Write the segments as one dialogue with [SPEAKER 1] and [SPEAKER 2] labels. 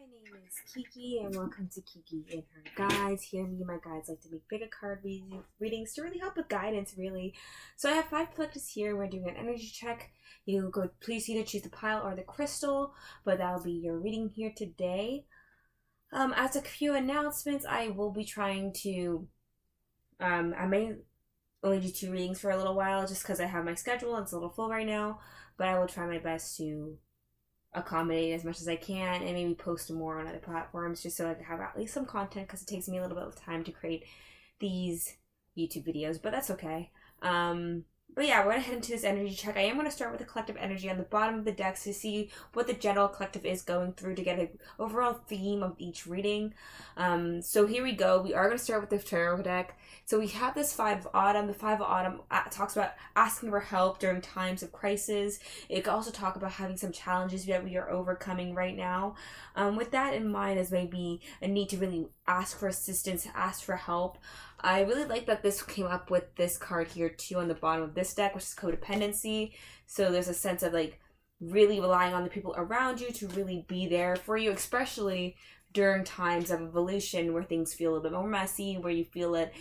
[SPEAKER 1] name is Kiki and welcome to Kiki and her guides. Here me and my guides like to make bigger card readings to really help with guidance really. So I have 5 collectors here. We're doing an energy check. You go please either choose the pile or the crystal, but that'll be your reading here today. As a few announcements, I will be trying to I may only do 2 readings for a little while just because I have my schedule and it's a little full right now, but I will try my best to accommodate as much as I can and maybe post more on other platforms just so I can have at least some content because it takes me a little bit of time to create these YouTube videos, but that's okay. But yeah, we're going to head into this energy check. I am going to start with the collective energy on the bottom of the deck to see what the general collective is going through to get an overall theme of each reading. So here we go. We are going to start with the tarot deck. So we have this 5 of Autumn. The 5 of Autumn talks about asking for help during times of crisis. It can also talk about having some challenges that we are overcoming right now. With that in mind, as maybe a need to really ask for assistance, ask for help. I really like that this came up with this card here too on the bottom of this deck, which is codependency. So there's a sense of like really relying on the people around you to really be there for you, especially during times of evolution where things feel a little bit more messy, where you feel that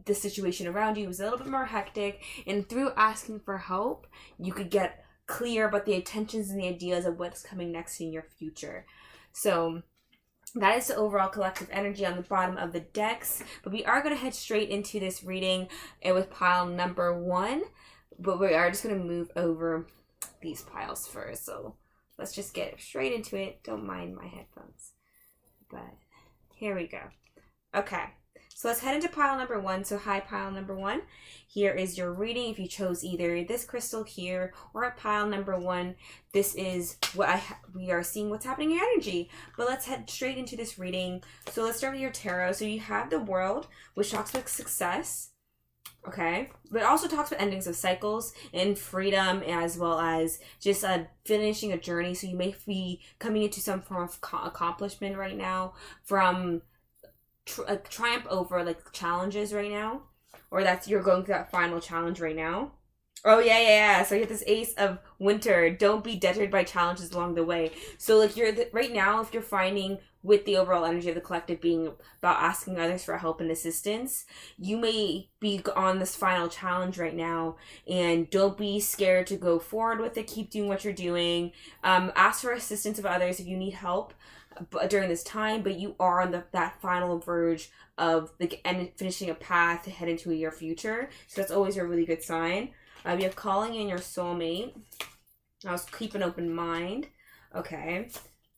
[SPEAKER 1] the situation around you is a little bit more hectic. And through asking for help, you could get clear about the intentions and the ideas of what's coming next in your future. So that is the overall collective energy on the bottom of the decks. But we are going to head straight into this reading with pile number 1. But we are just going to move over these piles first. So let's just get straight into it. Don't mind my headphones. But here we go. Okay. So let's head into pile number 1. So hi, pile number 1. Here is your reading. If you chose either this crystal here or at pile number 1, this is what we are seeing what's happening in your energy. But let's head straight into this reading. So let's start with your tarot. So you have the World, which talks about success. Okay. But it also talks about endings of cycles and freedom, as well as just finishing a journey. So you may be coming into some form of accomplishment right now from a triumph over like challenges right now, or that's you're going through that final challenge right now. Oh yeah. So you have this Ace of Winter. Don't be deterred by challenges along the way. So like right now, if you're finding with the overall energy of the collective being about asking others for help and assistance, you may be on this final challenge right now, and don't be scared to go forward with it. Keep doing what you're doing. Ask for assistance of others if you need help during this time, but you are on that final verge of finishing a path to head into your future. So that's always a really good sign. You have calling in your soulmate. I'll keep an open mind. Okay.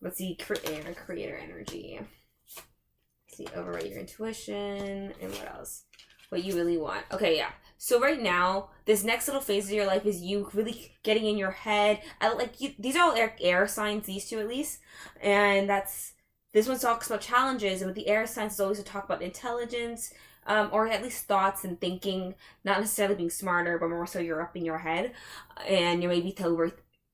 [SPEAKER 1] Let's see, creator energy. Let's see, override your intuition. And what else? What you really want. Okay, yeah. So right now, this next little phase of your life is you really getting in your head. These are all air signs, these 2 at least. And this one talks about challenges. And with the air signs, it's always to talk about intelligence, or at least thoughts and thinking. Not necessarily being smarter, but more so you're up in your head. And you're maybe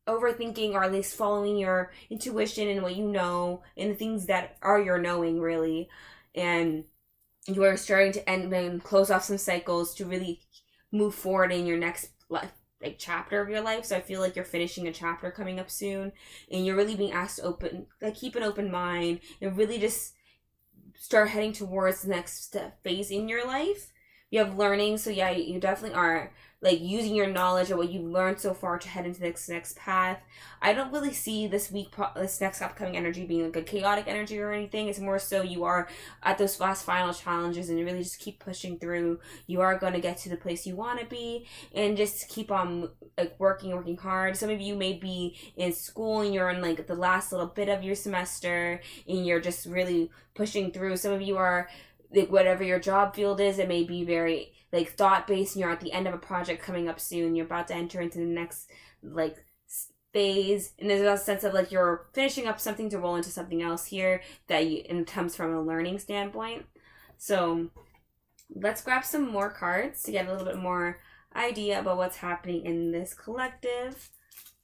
[SPEAKER 1] overthinking, or at least following your intuition and what you know, and the things that are your knowing, really. And you are starting to end and close off some cycles to really move forward in your next chapter of your life. So I feel like you're finishing a chapter coming up soon, and you're really being asked to keep an open mind and really just start heading towards the next phase in your life. You have learning, so yeah, you definitely are using your knowledge of what you've learned so far to head into this next path. I don't really see this next upcoming energy being a chaotic energy or anything. It's more so you are at those last final challenges, and you really just keep pushing through. You are going to get to the place you want to be, and just keep on working hard. Some of you may be in school and you're in the last little bit of your semester, and you're just really pushing through. Some of you are whatever your job field is, it may be very thought-based, and you're at the end of a project coming up soon. You're about to enter into the next phase, and there's a sense of you're finishing up something to roll into something else here and it comes from a learning standpoint. So let's grab some more cards to get a little bit more idea about what's happening in this collective.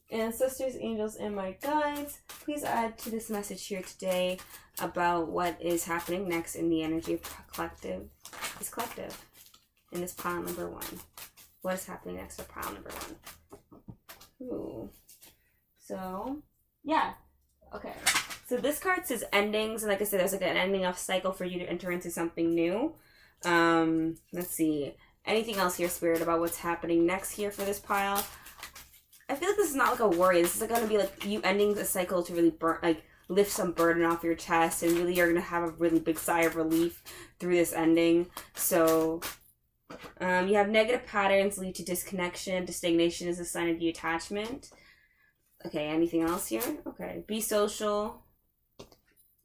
[SPEAKER 1] Ancestors, angels, and my guides, please add to this message here today about what is happening next in the energy of this collective, in this pile number 1. What is happening next to pile number 1? Ooh. So, yeah. Okay. So this card says endings, and like I said, there's like an ending of cycle for you to enter into something new. Let's see. Anything else here, Spirit, about what's happening next here for this pile? I feel like this is not like a worry. This is like going to be like you ending a cycle to really lift some burden off your chest, and really you're going to have a really big sigh of relief through this ending. So you have negative patterns lead to disconnection. To stagnation is a sign of detachment. Okay, anything else here? Okay, be social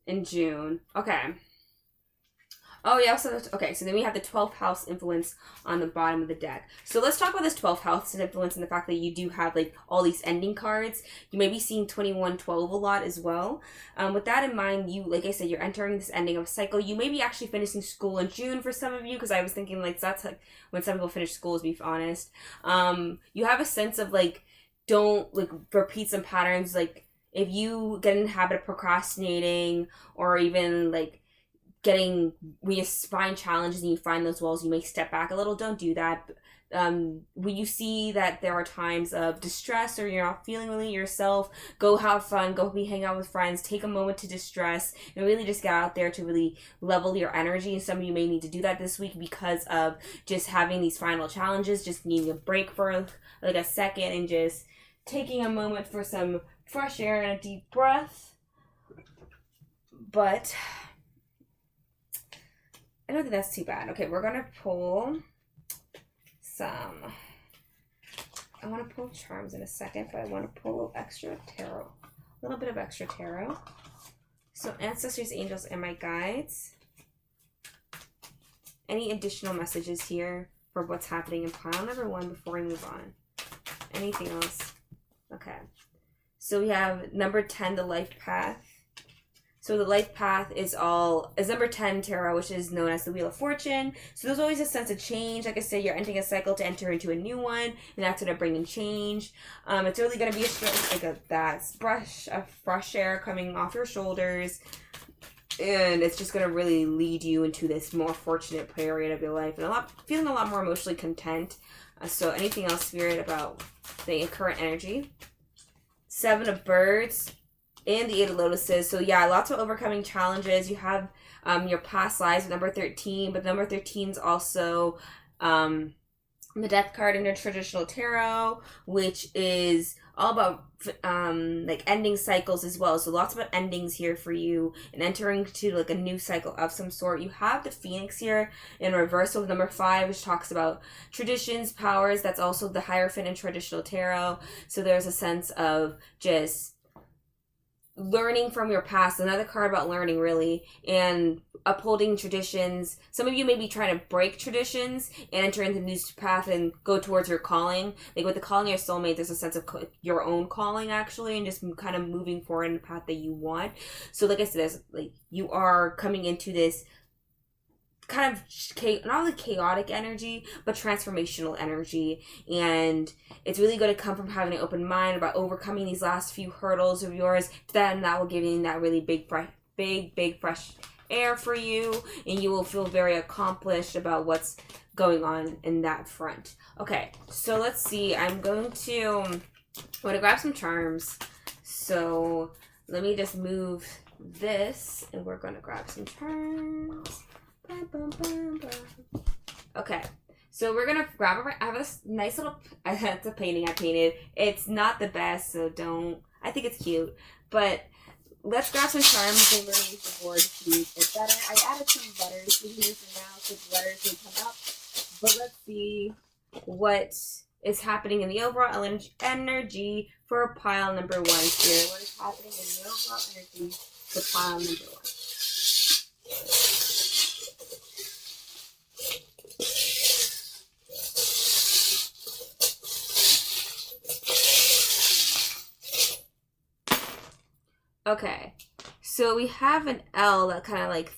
[SPEAKER 1] in June. Okay. Oh, yeah, so then we have the 12th house influence on the bottom of the deck. So let's talk about this 12th house influence and the fact that you do have, like, all these ending cards. You may be seeing 2112 a lot as well. With that in mind, you, like I said, you're entering this ending of a cycle. You may be actually finishing school in June for some of you, because I was thinking, like, that's like when some people finish school, to be honest. You have a sense of, like, don't, like, repeat some patterns. Like, if you get in the habit of procrastinating, or even, like, when you find challenges and you find those walls, you may step back a little. Don't do that. When you see that there are times of distress or you're not feeling really yourself, go have fun, go hang out with friends, take a moment to distress, and really just get out there to really level your energy. And some of you may need to do that this week because of just having these final challenges, just needing a break for like a second and just taking a moment for some fresh air and a deep breath. But I don't think that's too bad. Okay, we're going to pull some. I want to pull charms in a second, but I want to pull extra tarot. A little bit of extra tarot. So ancestors, angels, and my guides. Any additional messages here for what's happening in pile number 1 before we move on? Anything else? Okay. So we have number 10, the life path. So the life path is number 10 tarot, which is known as the Wheel of Fortune. So there's always a sense of change. Like I said, you're entering a cycle to enter into a new one, and that's going to bring in change. It's really going to be that brush of fresh air coming off your shoulders, and it's just going to really lead you into this more fortunate period of your life, and feeling a lot more emotionally content. So anything else, Spirit, about the current energy? 7 of Birds. And the 8 of Lotuses. So yeah, lots of overcoming challenges. You have your past lives with number 13, but number 13 is also the death card in your traditional tarot, which is all about like ending cycles as well. So lots of endings here for you and entering to like a new cycle of some sort. You have the Phoenix here in reversal with number 5, which talks about traditions, powers. That's also the Hierophant in traditional tarot. So there's a sense of just learning from your past, another card about learning, really, and upholding traditions. Some of you may be trying to break traditions and enter into the new path and go towards your calling. Like with the calling of your soulmate, there's a sense of your own calling, actually, and just kind of moving forward in the path that you want. So like I said, there's, like, you are coming into this kind of not only chaotic energy, but transformational energy, and it's really going to come from having an open mind about overcoming these last few hurdles of yours. Then that will give you that really big fresh air for you, and you will feel very accomplished about what's going on in that front. Okay, so let's see. I'm going to grab some charms. So let me just move this, and we're going to grab some charms. Okay, so we're gonna grab I have this nice little, it's a painting I painted. It's not the best, so I think it's cute, but let's grab some charms and we're gonna use the board to make it better. I added some letters in here for now, so the letters will come up, but let's see what is happening in the overall energy for pile number 1 here. What is happening in the overall energy for pile number 1? Okay, so we have an L that kind of like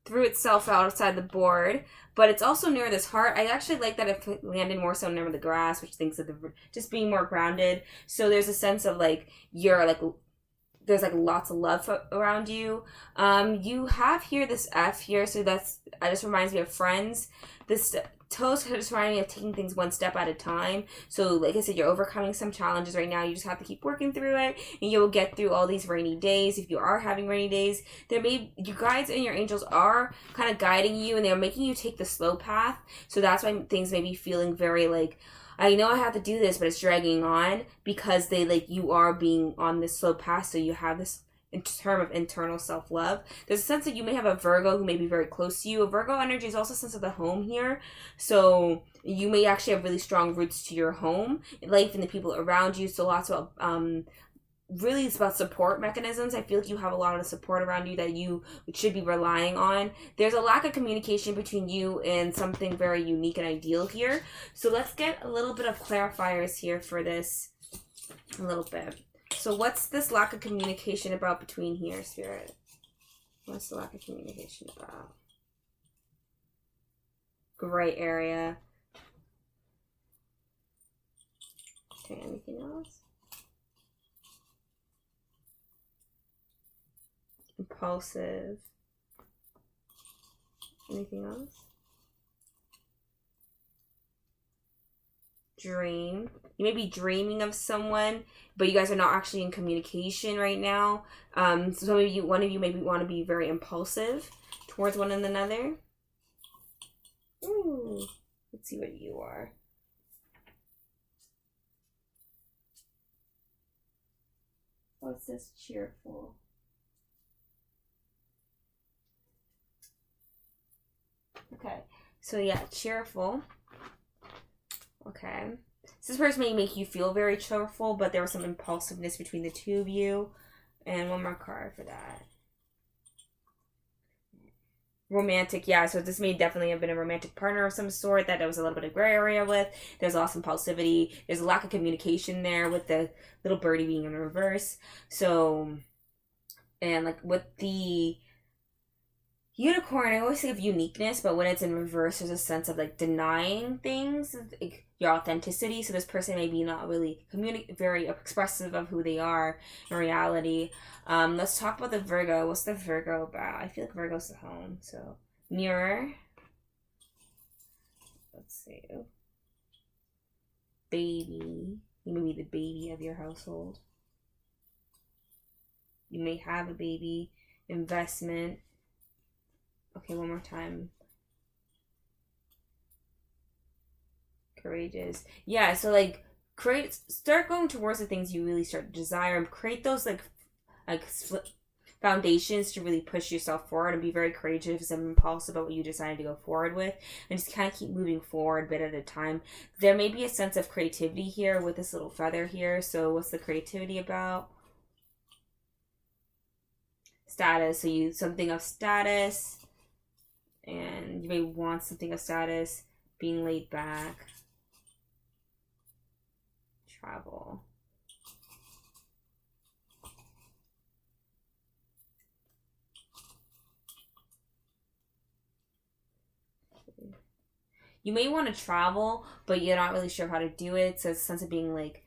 [SPEAKER 1] threw itself outside the board, but it's also near this heart. I actually like that it landed more so near the grass, which thinks of just being more grounded. So there's a sense of like there's like lots of love around you. You have here this F here, so that just reminds me of friends. This Toast just reminding me of taking things one step at a time. So, like I said, you're overcoming some challenges right now. You just have to keep working through it, and you'll get through all these rainy days. If you are having rainy days, your guides and your angels are kind of guiding you, and they're making you take the slow path. So that's why things may be feeling very like, I know I have to do this, but it's dragging on, because you are being on this slow path. So you have this in term of internal self-love. There's a sense that you may have a Virgo who may be very close to you. A Virgo energy is also a sense of the home here. So you may actually have really strong roots to your home life and the people around you. So lots of really it's about support mechanisms. I feel like you have a lot of support around you that you should be relying on. There's a lack of communication between you and something very unique and ideal here. So let's get a little bit of clarifiers here for this a little bit. So what's this lack of communication about between here, Spirit? What's the lack of communication about? Gray area. Okay, anything else? Impulsive. Anything else? Dream. You may be dreaming of someone, but you guys are not actually in communication right now. So one of you maybe want to be very impulsive towards one another. Ooh, let's see what you are. What's this? Cheerful. Okay, so yeah, cheerful. Okay. So this person may make you feel very cheerful, but there was some impulsiveness between the two of you. And one more card for that. Romantic, yeah. So this may definitely have been a romantic partner of some sort that there was a little bit of gray area with. There's a lot of impulsivity. There's a lack of communication there with the little birdie being in reverse. So, and like with the unicorn, I always think of uniqueness, but when it's in reverse, there's a sense of like denying things, like your authenticity. So this person may be not really very expressive of who they are in reality. Let's talk about the Virgo. What's the Virgo about? I feel like Virgo's the home. So mirror. Let's see. Baby. You may be the baby of your household. You may have a baby. Investment. Okay, one more time. Courageous. Yeah, so like start going towards the things you really start to desire and create those like foundations to really push yourself forward and be very courageous and impulsive about what you decided to go forward with, and just kind of keep moving forward a bit at a time. There may be a sense of creativity here with this little feather here. So what's the creativity about? Status. So you something of status. And you may want something of status, being laid back, travel. You may want to travel, but you're not really sure how to do it. So it's a sense of being like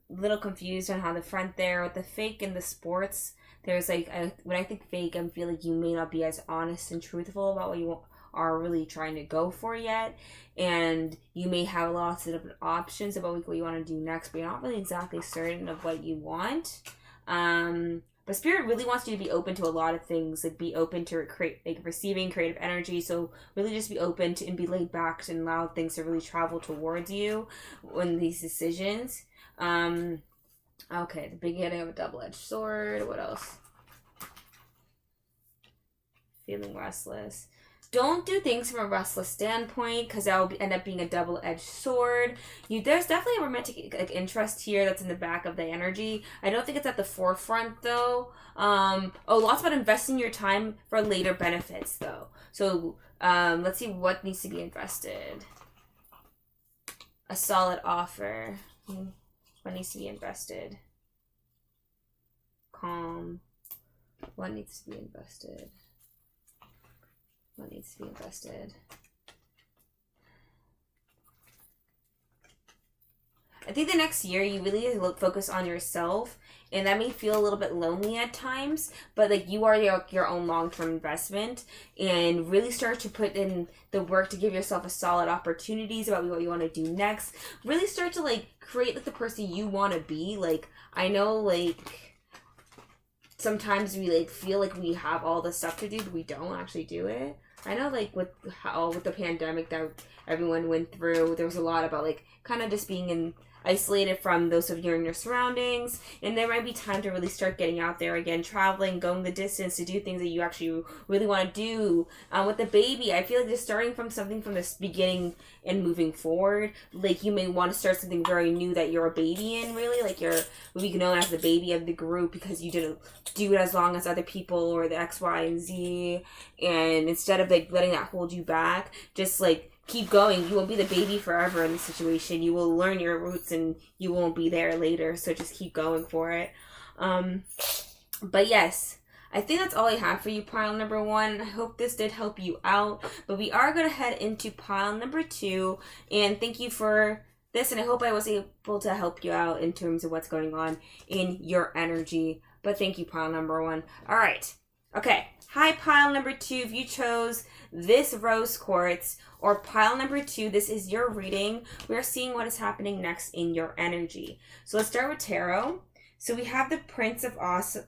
[SPEAKER 1] a little confused on how the front there with the fake and the sports. There's like, when I think fake, I feel like you may not be as honest and truthful about what you are really trying to go for yet. And you may have lots of different options about what you want to do next, but you're not really exactly certain of what you want. But Spirit really wants you to be open to a lot of things, like be open to receiving creative energy. So really just be open to and be laid back and allow things to really travel towards you in these decisions. Okay, the beginning of a double-edged sword. What else? Feeling restless. Don't do things from a restless standpoint, because that will end up being a double-edged sword. There's definitely a romantic interest here that's in the back of the energy. I don't think it's at the forefront, though. Lots about investing your time for later benefits, though. So let's see what needs to be invested. A solid offer. What needs to be invested? Calm. What needs to be invested? What needs to be invested? I think the next year you really focus on yourself, and that may feel a little bit lonely at times, but like you are your own long-term investment, and really start to put in the work to give yourself a solid opportunities about what you want to do next. Really start to like create like the person you want to be. Like, I know like sometimes we like feel like we have all the stuff to do, but we don't actually do it. I know like with the pandemic that everyone went through, there was a lot about like kind of just being isolated from those of you in your surroundings, and there might be time to really start getting out there again, traveling, going the distance to do things that you actually really want to do. With the baby, I feel like just starting from something from this beginning and moving forward. Like you may want to start something very new that you're a baby in, really, like you're maybe known as the baby of the group because you didn't do it as long as other people or the X, Y, and Z, and instead of like letting that hold you back, just like keep going. You won't be the baby forever in this situation. You will learn your roots and you won't be there later. So just keep going for it. But yes, I think that's all I have for you, pile number 1. I hope this did help you out. But we are going to head into pile number 2. And thank you for this. And I hope I was able to help you out in terms of what's going on in your energy. But thank you, pile number 1. All right. Okay. Hi, pile number 2. If you chose this rose quartz or pile number 2, this is your reading. We're seeing what is happening next in your energy. So let's start with tarot. So we have the Prince of Autumn,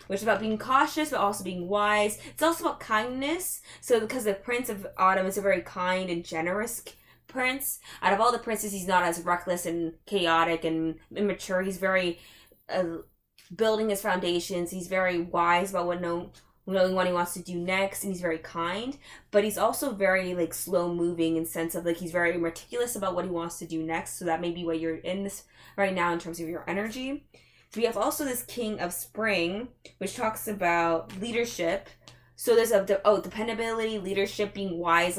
[SPEAKER 1] which is about being cautious but also being wise. It's also about kindness. So because the Prince of Autumn is a very kind and generous prince, out of all the princes, he's not as reckless and chaotic and immature. He's very building his foundations. He's very wise about knowing what he wants to do next, and he's very kind, but he's also very like slow moving in sense of like he's very meticulous about what he wants to do next. So that may be what you're in this right now in terms of your energy. So we have also this King of Spring, which talks about leadership. So there's dependability, leadership, being wise.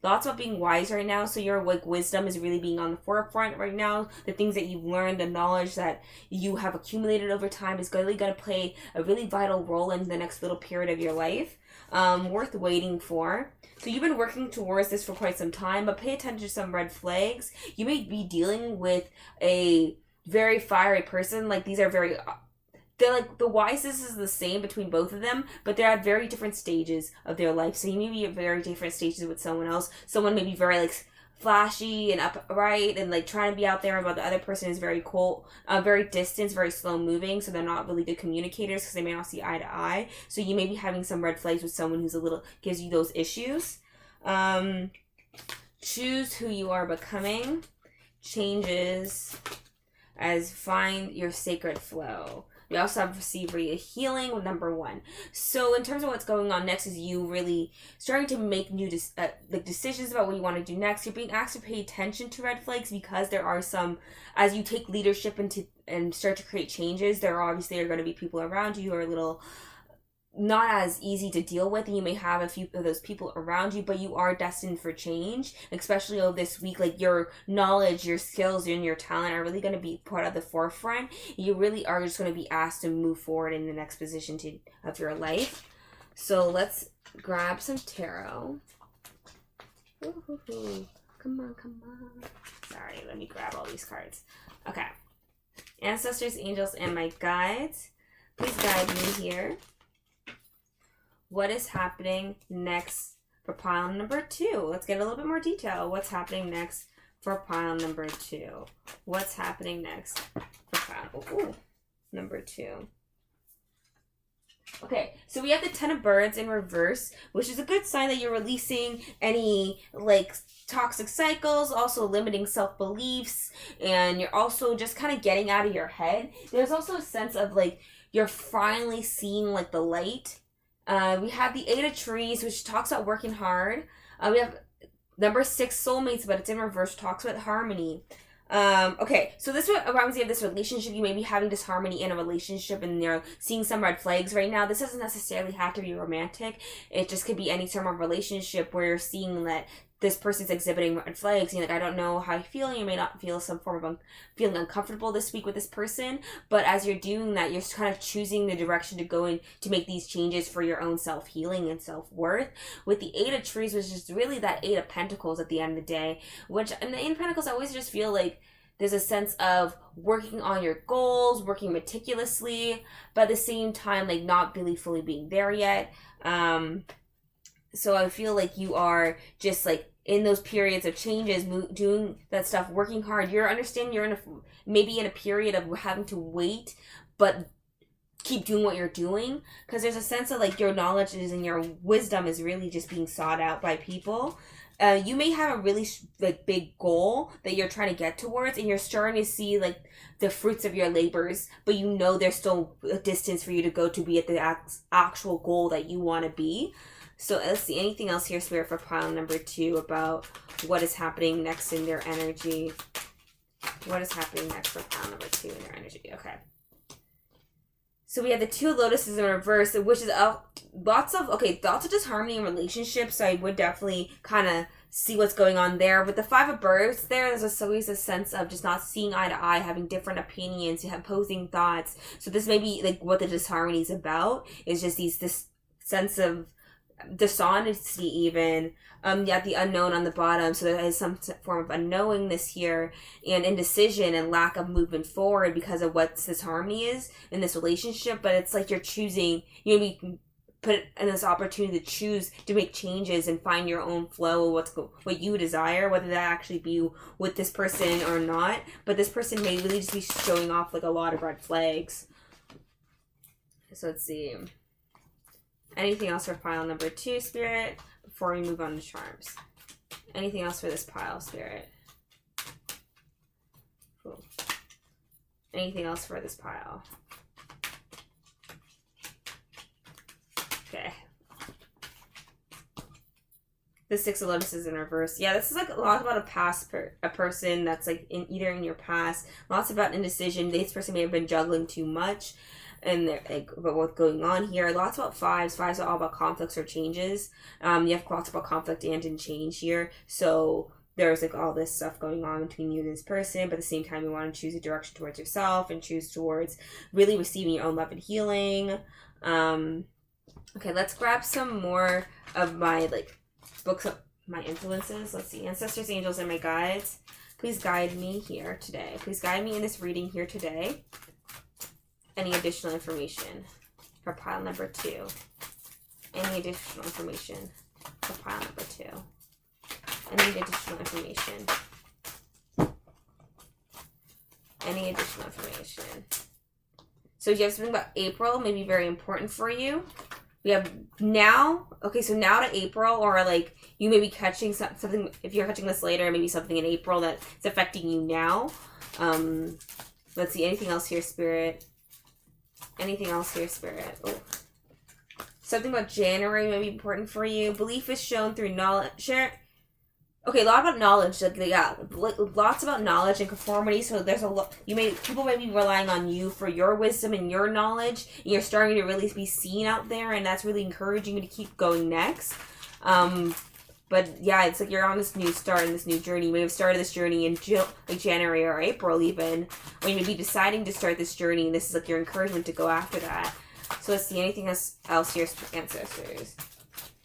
[SPEAKER 1] Lots about being wise right now. So your like wisdom is really being on the forefront right now. The things that you've learned, the knowledge that you have accumulated over time is really going to play a really vital role in the next little period of your life. Worth waiting for. So you've been working towards this for quite some time, but pay attention to some red flags. You may be dealing with a very fiery person. Like they're like, the wiseness is the same between both of them, but they're at very different stages of their life. So you may be at very different stages with someone else. Someone may be very like flashy and upright and like trying to be out there, but the other person is very cold, very distant, very slow moving. So they're not really good communicators because they may not see eye to eye. So you may be having some red flags with someone who's gives you those issues. Choose who you are becoming. Changes as find your sacred flow. We also have received healing with number 1. So in terms of what's going on next is you really starting to make new decisions about what you want to do next. You're being asked to pay attention to red flags because there are some, as you take leadership and start to create changes, there are going to be people around you who are a little not as easy to deal with, and you may have a few of those people around you, but you are destined for change, especially over this week. Like your knowledge, your skills, and your talent are really going to be put at the forefront. You really are just going to be asked to move forward in the next position of your life. So let's grab some tarot. Ooh, come on. Sorry, let me grab all these cards. Okay. Ancestors, angels, and my guides, please guide me here. What is happening next for pile number 2? Let's get a little bit more detail. What's happening next for pile number 2? What's happening next for pile number 2? Okay, so we have the 10 of Birds in reverse, which is a good sign that you're releasing any like toxic cycles, also limiting self-beliefs, and you're also just kind of getting out of your head. There's also a sense of like you're finally seeing like the light. We have the 8 of Trees, which talks about working hard. We have number 6, Soulmates, but it's in reverse, talks about harmony. Okay, so this reminds me of this relationship. You may be having disharmony in a relationship and you're seeing some red flags right now. This doesn't necessarily have to be romantic. It just could be any sort of relationship where you're seeing that this person's exhibiting red flags, and like, I don't know how you're feeling. You may not feel some form of feeling uncomfortable this week with this person, but as you're doing that, you're kind of choosing the direction to go in to make these changes for your own self-healing and self-worth. With the Eight of Trees, which is really that Eight of Pentacles at the end of the day, which in the Eight of Pentacles, I always just feel like there's a sense of working on your goals, working meticulously, but at the same time, like, not really fully being there yet. So I feel like you are just like in those periods of changes, doing that stuff, working hard. You're understanding you're maybe in a period of having to wait, but keep doing what you're doing, because there's a sense of like your knowledge is and your wisdom is really just being sought out by people. You may have a really like big goal that you're trying to get towards, and you're starting to see like the fruits of your labors, but you know there's still a distance for you to go to be at the actual goal that you want to be. So let's see, anything else here, Spirit, for pile number 2 about what is happening next in their energy? What is happening next for pile number 2 in their energy? Okay. So we have the Two of Lotuses in reverse, which is lots of disharmony in relationships. So I would definitely kind of see what's going on there. With the Five of Birds there's always a sense of just not seeing eye to eye, having different opinions, opposing thoughts. So this may be like what the disharmony is about, is just this sense of dishonesty even. The unknown on the bottom, so there is some form of unknowingness here, and indecision and lack of movement forward because of what this harmony is in this relationship. But it's like you're choosing, you maybe put in this opportunity to choose to make changes and find your own flow of what you desire, whether that actually be with this person or not. But this person may really just be showing off like a lot of red flags. So let's see. Anything else for pile number 2, Spirit, before we move on to charms? Anything else for this pile, Spirit? Cool. Anything else for this pile? Okay. The Six of Lotuses in reverse. Yeah, this is like a lot about a person that's like either in your past. Lots about indecision. This person may have been juggling too much. And like about what's going on here. Lots about fives. Fives are all about conflicts or changes. You have lots about conflict and in change here. So there's like all this stuff going on between you and this person, but at the same time you want to choose a direction towards yourself and choose towards really receiving your own love and healing. Okay, let's grab some more of my like books of my influences. Let's see. Ancestors, angels, and my guides. Please guide me here today. Please guide me in this reading here today. Any additional information for pile number 2? Any additional information for pile number 2? Any additional information? Any additional information? So you have something about April, maybe very important for you. We have now. Okay, so now to April, or like you may be catching something, if you're catching this later, maybe something in April that's affecting you now. Let's see, anything else here, Spirit? Anything else here, Spirit? Oh. Something about January may be important for you. Belief is shown through knowledge. Okay, a lot about knowledge. Yeah, lots about knowledge and conformity. So there's a lot. People may be relying on you for your wisdom and your knowledge. And you're starting to really be seen out there, and that's really encouraging you to keep going next. But yeah, it's like you're on this new start and this new journey. You may have started this journey in like January or April even. Or you may be deciding to start this journey, and this is like your encouragement to go after that. So let's see, anything else here, ancestors?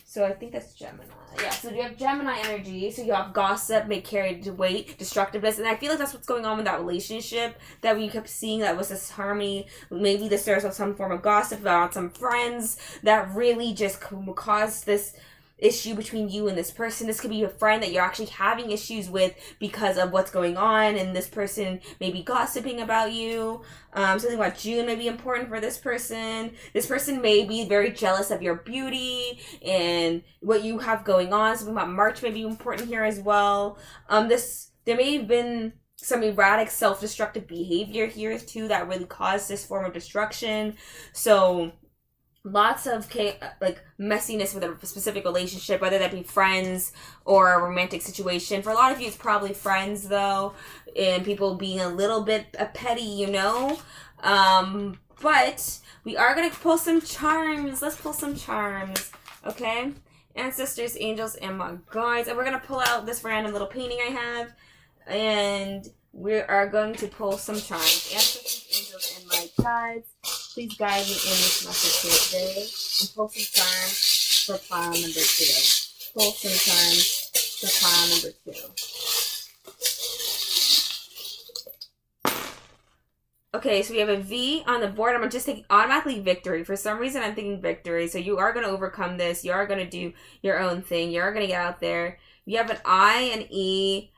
[SPEAKER 1] So I think that's Gemini. Yeah, so you have Gemini energy. So you have gossip, may carry weight, destructiveness. And I feel like that's what's going on with that relationship that we kept seeing, that was this harmony. Maybe there's some form of gossip about some friends that really just caused this issue between you and this person. This could be a friend that you're actually having issues with because of what's going on, and this person may be gossiping about you. Something about June may be important for this person. This person may be very jealous of your beauty and what you have going on. Something about March may be important here as well. There may have been some erratic self-destructive behavior here too that really caused this form of destruction. So lots of like messiness with a specific relationship, whether that be friends or a romantic situation. For a lot of you, it's probably friends though, and people being a little bit petty, you know. But we are gonna pull some charms. Let's pull some charms, okay? ancestors, angels, and my guides. And we're going to pull out this random little painting I have. And we are going to pull some charms. Ancestors, angels, and my guides, please guide me in this message here today. And pull some charms for pile number 2. Pull some charms for pile number 2. Okay, so we have a V on the board. I'm going to just take automatically victory. For some reason, I'm thinking victory. So you are going to overcome this. You are going to do your own thing. You are going to get out there. You have an I, an E,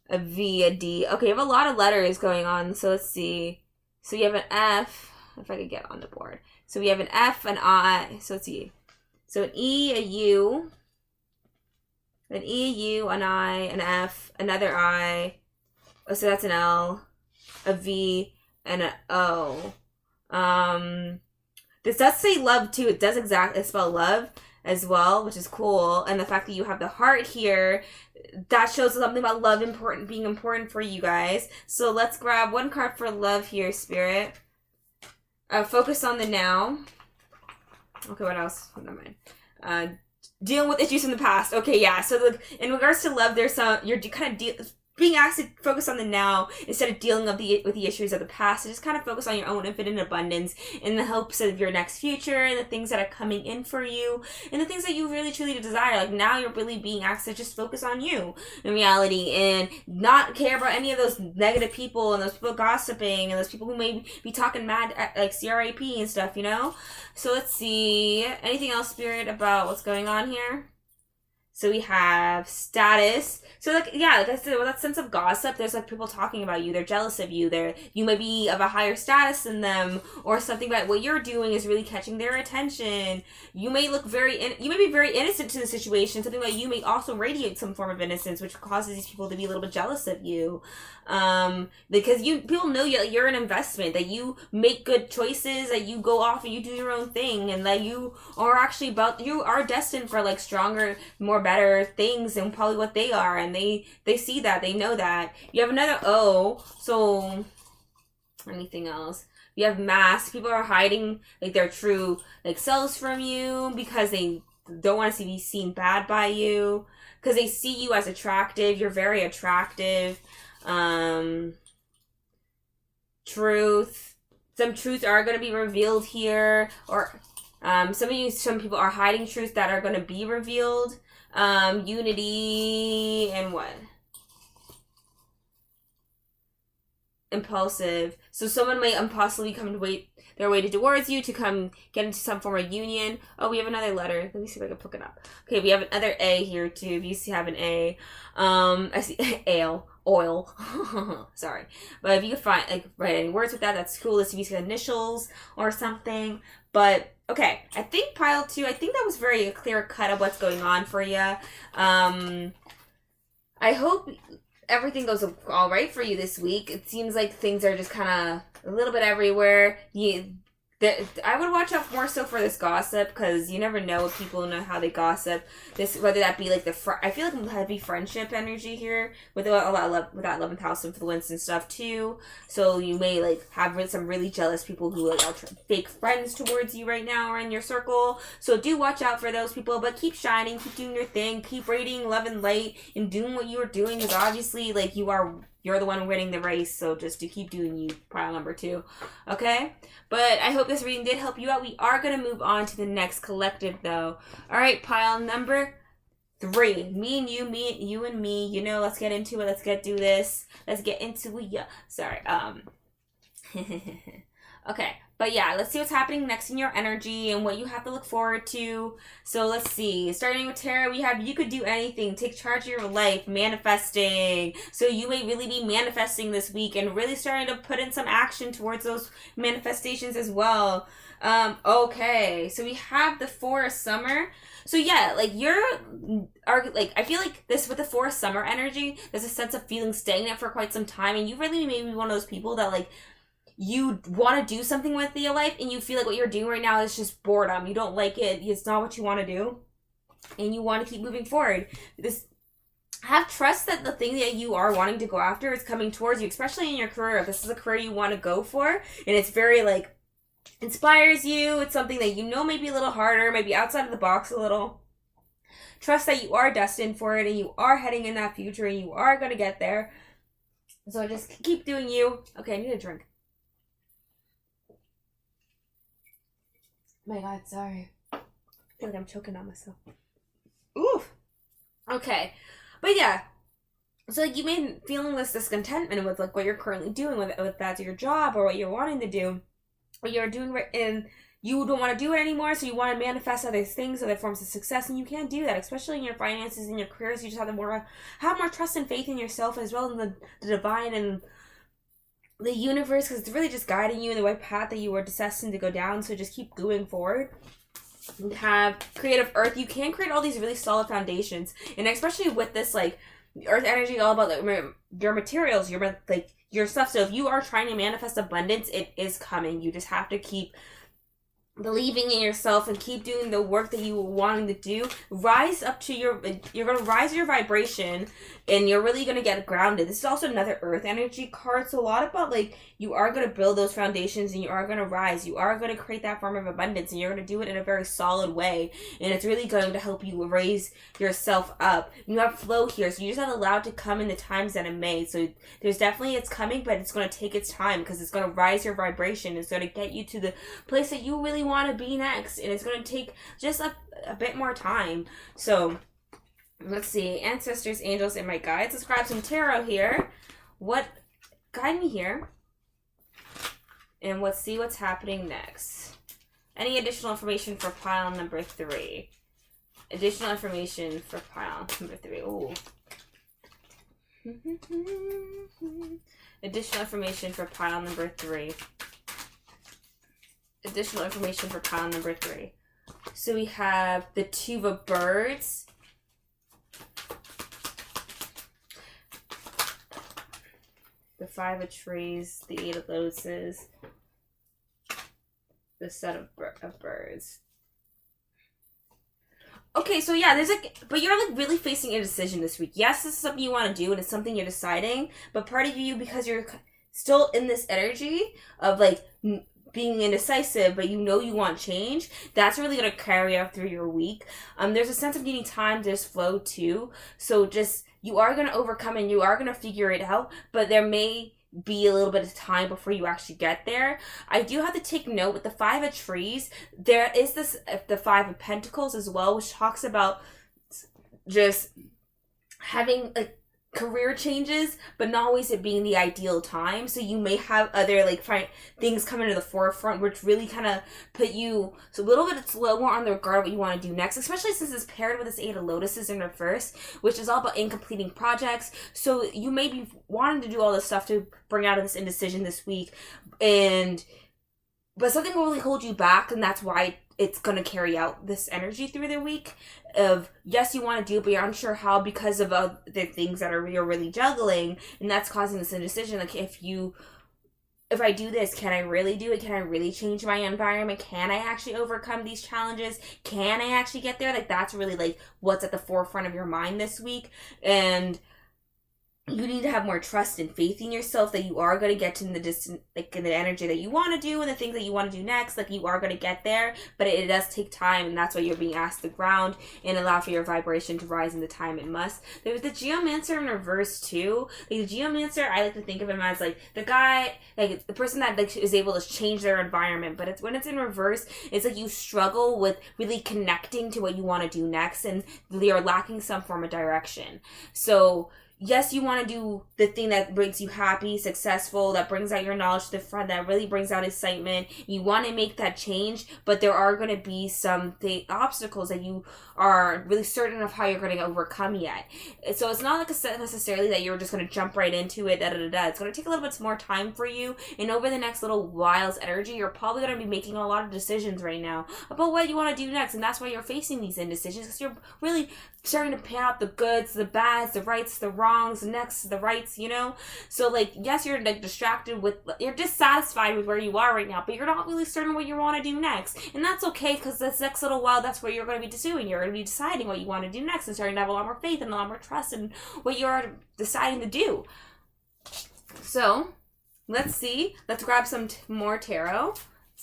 [SPEAKER 1] a V, a D. Okay, you have a lot of letters going on. So let's see. So you have an F. If I could get on the board. So we have an F, an I. So let's see. So an E, a U. An E, a U, an I, an F, another I. Oh, so that's an L. A V, and an O. This does say love too. It does exactly spell love as well, which is cool. And the fact that you have the heart here, that shows something about love being important for you guys. So let's grab one card for love here, Spirit. Focus on the now. Okay, what else? Never mind. Dealing with issues from the past. Okay, yeah. So in regards to love, there's some you're kind of being asked to focus on the now instead of dealing with the issues of the past. So just kind of focus on your own infinite abundance in the hopes of your next future and the things that are coming in for you and the things that you really truly desire. Like now you're really being asked to just focus on you in reality and not care about any of those negative people and those people gossiping and those people who may be talking mad at like CRAP and stuff, you know? So let's see. Anything else, Spirit, about what's going on here? So we have status. So like, yeah, like I said, with that sense of gossip, there's like people talking about you. They're jealous of you. You may be of a higher status than them, or something about what you're doing is really catching their attention. You may look you may be very innocent to the situation. Something like you may also radiate some form of innocence, which causes these people to be a little bit jealous of you. Because people know you're an investment, that you make good choices, that you go off and you do your own thing, and that you are destined for like stronger, more better things than probably what they are, and they see that, they know that. You have another O. So anything else? You have mask. People are hiding like their true like selves from you because they don't want to be seen bad by you, because they see you as attractive. You're very attractive. Truth. Some truths are going to be revealed here, or some people are hiding truths that are going to be revealed. Unity and what? Impulsive. So someone may impulsively come their way towards you to come get into some form of union. Oh, we have another letter. Let me see if I can pick it up. Okay, we have another A here too. If you have an A, I see oil. Sorry, but if you can find write any words with that, that's cool. Let's see if you see initials or something. But okay, I think pile 2. I think that was very clear cut of what's going on for you. I hope everything goes all right for you this week. It seems like things are just kind of a little bit everywhere. I would watch out more so for this gossip, because you never know what people know how they gossip. This, whether that be like I feel like heavy friendship energy here with a lot of love, with that 11th house influence and stuff too. So you may like have some really jealous people who like are fake friends towards you right now or in your circle. So do watch out for those people, but keep shining, keep doing your thing, keep radiating love and light and doing what you are doing, because obviously like you're the one winning the race, so just to keep doing you, pile number 2. Okay? But I hope this reading did help you out. We are going to move on to the next collective, though. All right, pile number 3. Me and you and me. You know, let's get into it. Let's do this. Let's get into it. Yeah. Sorry. Okay. But yeah, let's see what's happening next in your energy and what you have to look forward to. So let's see. Starting with tarot, we have you could do anything. Take charge of your life. Manifesting. So you may really be manifesting this week and really starting to put in some action towards those manifestations as well. Okay. So we have the 4 of summer. So yeah, like I feel like this with the 4 of summer energy, there's a sense of feeling stagnant for quite some time, and you really may be one of those people that like you want to do something with your life and you feel like what you're doing right now is just boredom. You don't like it. It's not what you want to do. And you want to keep moving forward. Have trust that the thing that you are wanting to go after is coming towards you, especially in your career. If this is a career you want to go for and it's very like inspires you, it's something that you know may be a little harder, maybe outside of the box a little. Trust that you are destined for it and you are heading in that future and you are going to get there. So just keep doing you. Okay, I need a drink. My God, sorry. I feel like I'm choking on myself. Oof. Okay. But yeah. So like you may feeling this discontentment with like what you're currently doing with that's your job or what you're wanting to do. What you're doing right and you don't want to do it anymore, so you want to manifest other things, other forms of success, and you can't do that, especially in your finances and your careers. You just have more trust and faith in yourself as well, in the divine and the universe, because it's really just guiding you in the right path that you were destined to go down. So just keep going forward. You have creative earth. You can create all these really solid foundations, and especially with this like earth energy, all about like your materials, your stuff. So if you are trying to manifest abundance, it is coming. You just have to keep believing in yourself and keep doing the work that you were wanting to do. Rise up to you're going to rise your vibration and you're really going to get grounded. This is also another earth energy card. So a lot about like you are going to build those foundations and you are going to rise. You are going to create that form of abundance and you're going to do it in a very solid way. And it's really going to help you raise yourself up. You have flow here. So you just have to allow it to come in the times that it may. So there's definitely, it's coming, but it's going to take its time because it's going to rise your vibration. It's going to get you to the place that you really want to be next, and it's going to take just a bit more time. So let's see, ancestors, angels, and my guides. Let's grab some tarot here. What guide me here, and let's see what's happening next. Any additional information for pile number 3? Additional information for pile number 3. Ooh. Additional information for pile number 3. Additional information for pile number 3. So we have the 2 of birds. The 5 of trees. The 8 of lotuses. The set of birds. Okay, so yeah, there's like, but you're like really facing a decision this week. Yes, this is something you want to do and it's something you're deciding, but part of you, because you're still in this energy of like being indecisive, but you know you want change, that's really going to carry out through your week. There's a sense of needing time to just flow too. So just, you are going to overcome and you are going to figure it out, but there may be a little bit of time before you actually get there. I do have to take note with the 5 of trees, there is this, the 5 of pentacles as well, which talks about just having a career changes, but not always it being the ideal time. So you may have other like things come into the forefront, which really kind of put you a little bit slower on the regard of what you want to do next, especially since it's paired with this 8 of lotuses in reverse, which is all about incompleting projects. So you may be wanting to do all this stuff to bring out of this indecision this week, but something will really hold you back, and that's why it's going to carry out this energy through the week of, yes, you want to do it, but you're unsure how because of the things that you're really juggling, and that's causing this indecision. Like, if I do this, can I really do it? Can I really change my environment? Can I actually overcome these challenges? Can I actually get there? Like, that's really like what's at the forefront of your mind this week. And you need to have more trust and faith in yourself that you are going to get to the distant, like in the energy that you want to do and the things that you want to do next. Like, you are going to get there, but it does take time, and that's why you're being asked to ground and allow for your vibration to rise in the time it must. There's the geomancer in reverse too. Like, the geomancer, I like to think of him as like the guy, like the person that like is able to change their environment. But it's when it's in reverse, it's like you struggle with really connecting to what you want to do next, and you're lacking some form of direction. So yes, you want to do the thing that brings you happy, successful, that brings out your knowledge to the front, that really brings out excitement. You want to make that change, but there are going to be some obstacles that you are really certain of how you're going to overcome yet. So it's not like necessarily that you're just going to jump right into it, It's going to take a little bit more time for you, and over the next little while's energy, you're probably going to be making a lot of decisions right now about what you want to do next, and that's why you're facing these indecisions, because you're really starting to pan out the goods, the bads, the rights, the wrongs, the next, the rights, So, like, yes, you're, like, you're dissatisfied with where you are right now, but you're not really certain what you want to do next. And that's okay, because this next little while, that's what you're going to be doing. You're going to be deciding what you want to do next and starting to have a lot more faith and a lot more trust in what you're deciding to do. So, let's see. Let's grab some more tarot.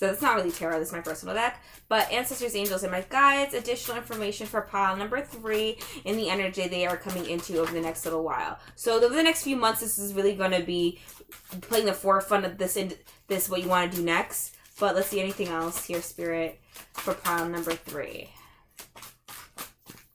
[SPEAKER 1] So it's not really tarot, this is my personal deck. But ancestors, angels, and my guides, additional information for pile number 3 in the energy they are coming into over the next little while. So over the next few months, this is really going to be playing the forefront of this what you want to do next. But let's see anything else here, Spirit, for pile number 3.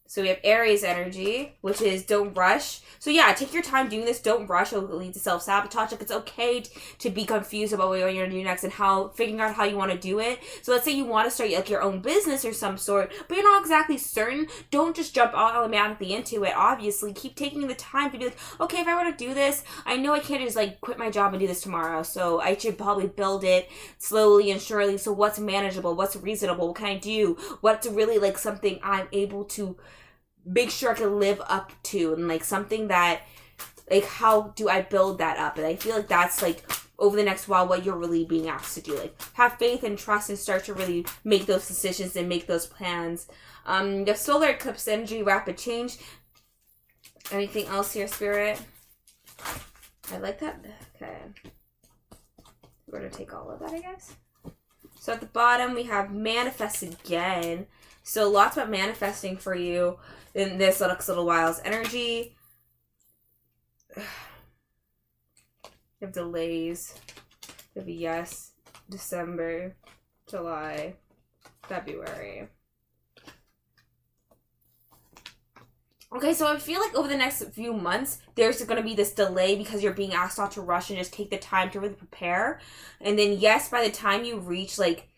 [SPEAKER 1] So we have Aries energy, which is don't rush. So yeah, take your time doing this. Don't rush. It'll lead to self-sabotage. Like, it's okay to be confused about what you're going to do next and figuring out how you want to do it. So let's say you want to start like your own business or some sort, but you're not exactly certain. Don't just jump automatically into it. Obviously, keep taking the time to be like, okay, if I want to do this, I know I can't just like quit my job and do this tomorrow. So I should probably build it slowly and surely. So what's manageable? What's reasonable? What can I do? What's really like something I'm able to make sure I can live up to, and like something that, like, how do I build that up? And I feel like that's like over the next while what you're really being asked to do. Like, have faith and trust and start to really make those decisions and make those plans. The solar eclipse energy, rapid change. Anything else here, Spirit? I like that. Okay, we're gonna take all of that, I guess. So at the bottom we have manifest again. So lots about manifesting for you in this next little while's energy. You have delays. You have a yes, December, July, February. Okay, so I feel like over the next few months, there's going to be this delay because you're being asked not to rush and just take the time to really prepare. And then, yes, by the time you reach, like,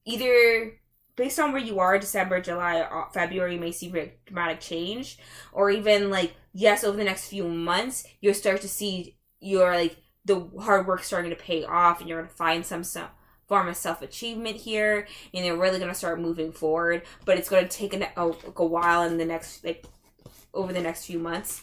[SPEAKER 1] either based on where you are, December, July, February, you may see dramatic change. Or even, like, yes, over the next few months, you'll start to see your, like, the hard work starting to pay off, and you're going to find some form of self-achievement here, and they're really going to start moving forward. But it's going to take a while in the next, like, over the next few months.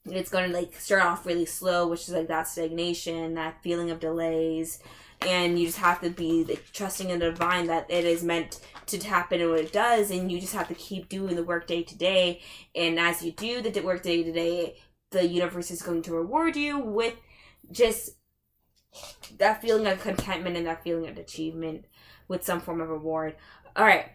[SPEAKER 1] It's going to, like, start off really slow, which is, like, that stagnation, that feeling of delays. And you just have to be, like, trusting in the divine that it is meant to happen and what it does. And you just have to keep doing the work day to day. And as you do the work day to day, the universe is going to reward you with just that feeling of contentment and that feeling of achievement with some form of reward. All right.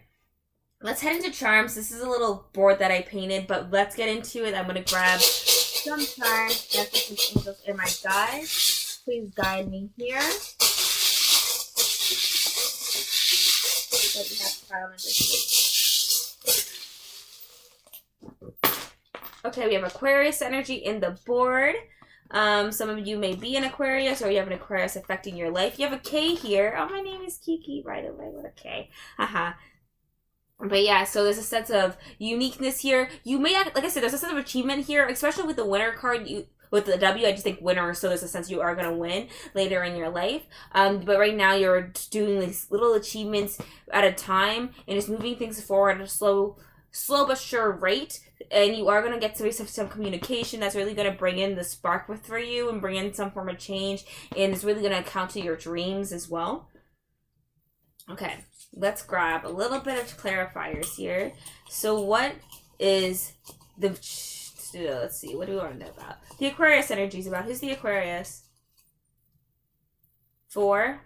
[SPEAKER 1] Let's head into charms. This is a little board that I painted, but let's get into it. I'm going to grab some charms, messages, angels, and my guides. Please guide me here. But you have to file okay, we have Aquarius energy in the board. Some of you may be an Aquarius, or you have an Aquarius affecting your life. You have a K here. Oh, my name is Kiki, right away with a K. Haha. But yeah, so there's a sense of uniqueness here. You may, like I said, there's a sense of achievement here, especially with the winner card. With the W, I just think winner, so there's a sense you are going to win later in your life. But right now, you're doing these little achievements at a time and just moving things forward at a slow but sure rate. And you are going to get some communication that's really going to bring in the spark for you and bring in some form of change. And it's really going to account to your dreams as well. Okay, let's grab a little bit of clarifiers here. So what is the... Let's see, what do we want to know about? The Aquarius energy is about. Who's the Aquarius? 4.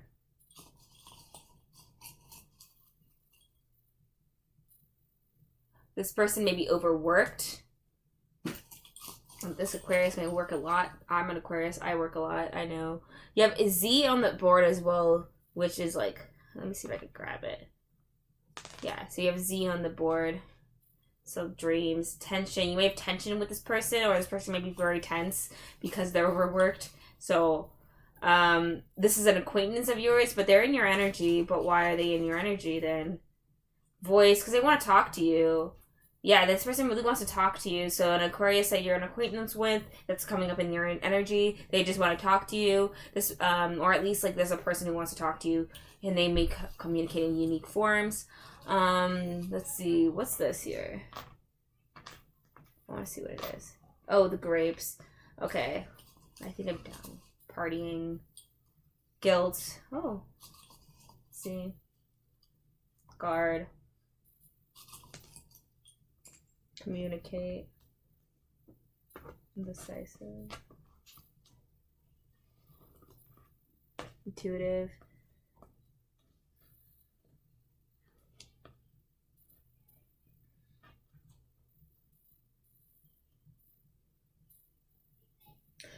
[SPEAKER 1] This person may be overworked. This Aquarius may work a lot. I'm an Aquarius. I work a lot. I know. You have a Z on the board as well, which is like... Let me see if I can grab it. Yeah, so you have Z on the board. So dreams, tension. You may have tension with this person, or this person may be very tense because they're overworked. So this is an acquaintance of yours, but they're in your energy. But why are they in your energy then? Voice, because they want to talk to you. Yeah, this person really wants to talk to you. So an Aquarius that you're an acquaintance with, that's coming up in your energy, they just want to talk to you. This, or at least like there's a person who wants to talk to you, and they may communicate in unique forms. Let's see, what's this here? I want to see what it is. Oh, the grapes. Okay. I think I'm down. Partying. Guilt. Oh. Let's see. Guard. Communicate. Indecisive. Intuitive.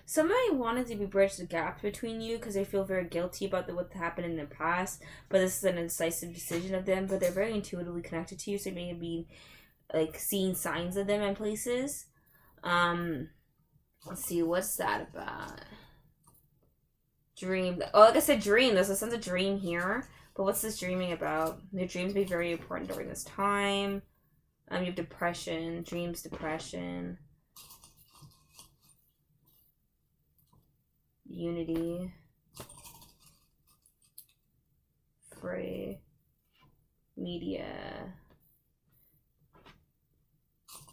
[SPEAKER 1] Somebody wanted to be bridge the gap between you because they feel very guilty about what happened in the past, but this is an incisive decision of them, but they're very intuitively connected to you, so you may be like seeing signs of them in places. Let's see, what's that about? Dream. Oh, like I said, dream. There's a sense of dream here, but what's this dreaming about? Your dreams be very important during this time. You have depression, dreams, depression. Unity, free, media.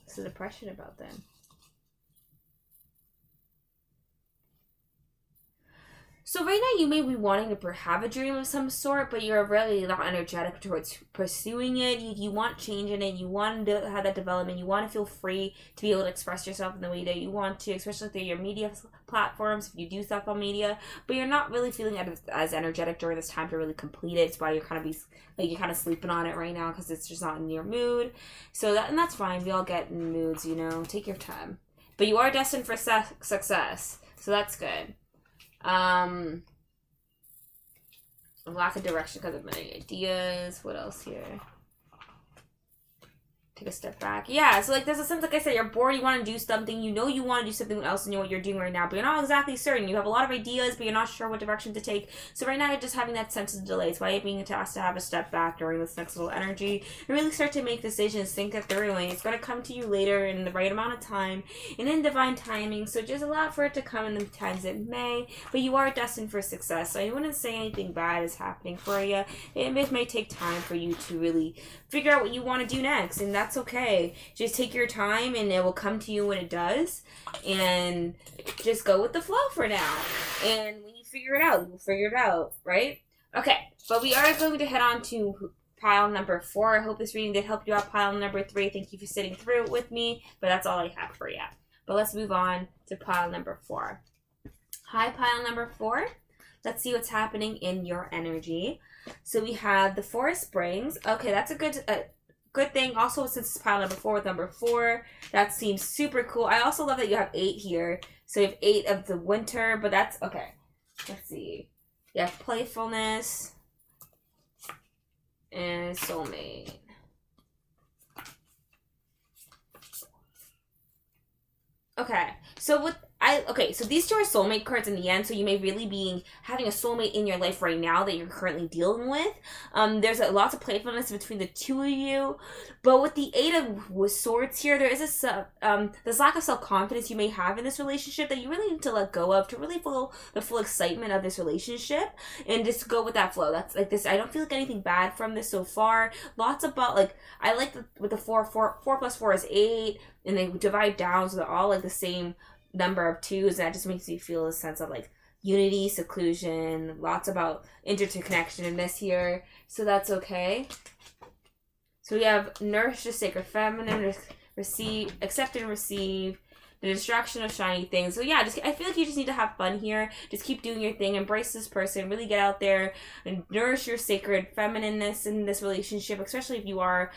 [SPEAKER 1] So depression about them. So right now you may be wanting to have a dream of some sort, but you're really not energetic towards pursuing it. You want change in it. You want to have that development. You want to feel free to be able to express yourself in the way that you want to, especially through your media platforms, if you do stuff on media. But you're not really feeling as energetic during this time to really complete it. It's why you're kind of sleeping on it right now because it's just not in your mood. So that's fine. We all get in moods, you know. Take your time. But you are destined for success. So that's good. Lack of direction because of many ideas. What else here? Take a step back. Yeah, so like there's a sense, like I said, you're bored, you want to do something, you know you want to do something else than what you're doing right now, but you're not exactly certain. You have a lot of ideas, but you're not sure what direction to take. So right now you're just having that sense of delay. It's why you're being tasked to have a step back during this next little energy and really start to make decisions, think it through, and it's going to come to you later in the right amount of time and in divine timing. So just allow for it to come in the times it may, but you are destined for success. So I wouldn't say anything bad is happening for you. It may take time for you to really figure out what you want to do next, and that's okay. Just take your time and it will come to you when it does, and just go with the flow for now, and when you figure it out, you'll figure it out, right? Okay, but we are going to head on to pile number 4. I hope this reading did help you out. Pile number 3, thank you for sitting through it with me, but that's all I have for you. But let's move on to pile number 4. Hi, pile number 4. Let's see what's happening in your energy. So we have the Forest Springs. Okay, that's a good thing. Also, since it's pile number 4 with number 4, that seems super cool. I also love that you have 8 here. So you have 8 of the winter, but that's okay. Let's see. You have playfulness and soulmate. Okay, so so these 2 are soulmate cards in the end, so you may really be having a soulmate in your life right now that you're currently dealing with. There's lots of playfulness between the 2 of you, but with the 8 of Swords here, there is this lack of self-confidence you may have in this relationship that you really need to let go of to really feel the full excitement of this relationship and just go with that flow. That's like this. I don't feel like anything bad from this so far. Lots about I like with the 4 plus 4 is 8, and they divide down so they're all like the same number of 2s, and that just makes me feel a sense of like unity, seclusion, lots about interconnection in this here, so that's okay. So we have nourish the sacred feminine, receive, accept and receive, the distraction of shiny things. So yeah, I feel like you just need to have fun here. Just keep doing your thing, embrace this person, really get out there and nourish your sacred feminineness in this relationship, especially if you are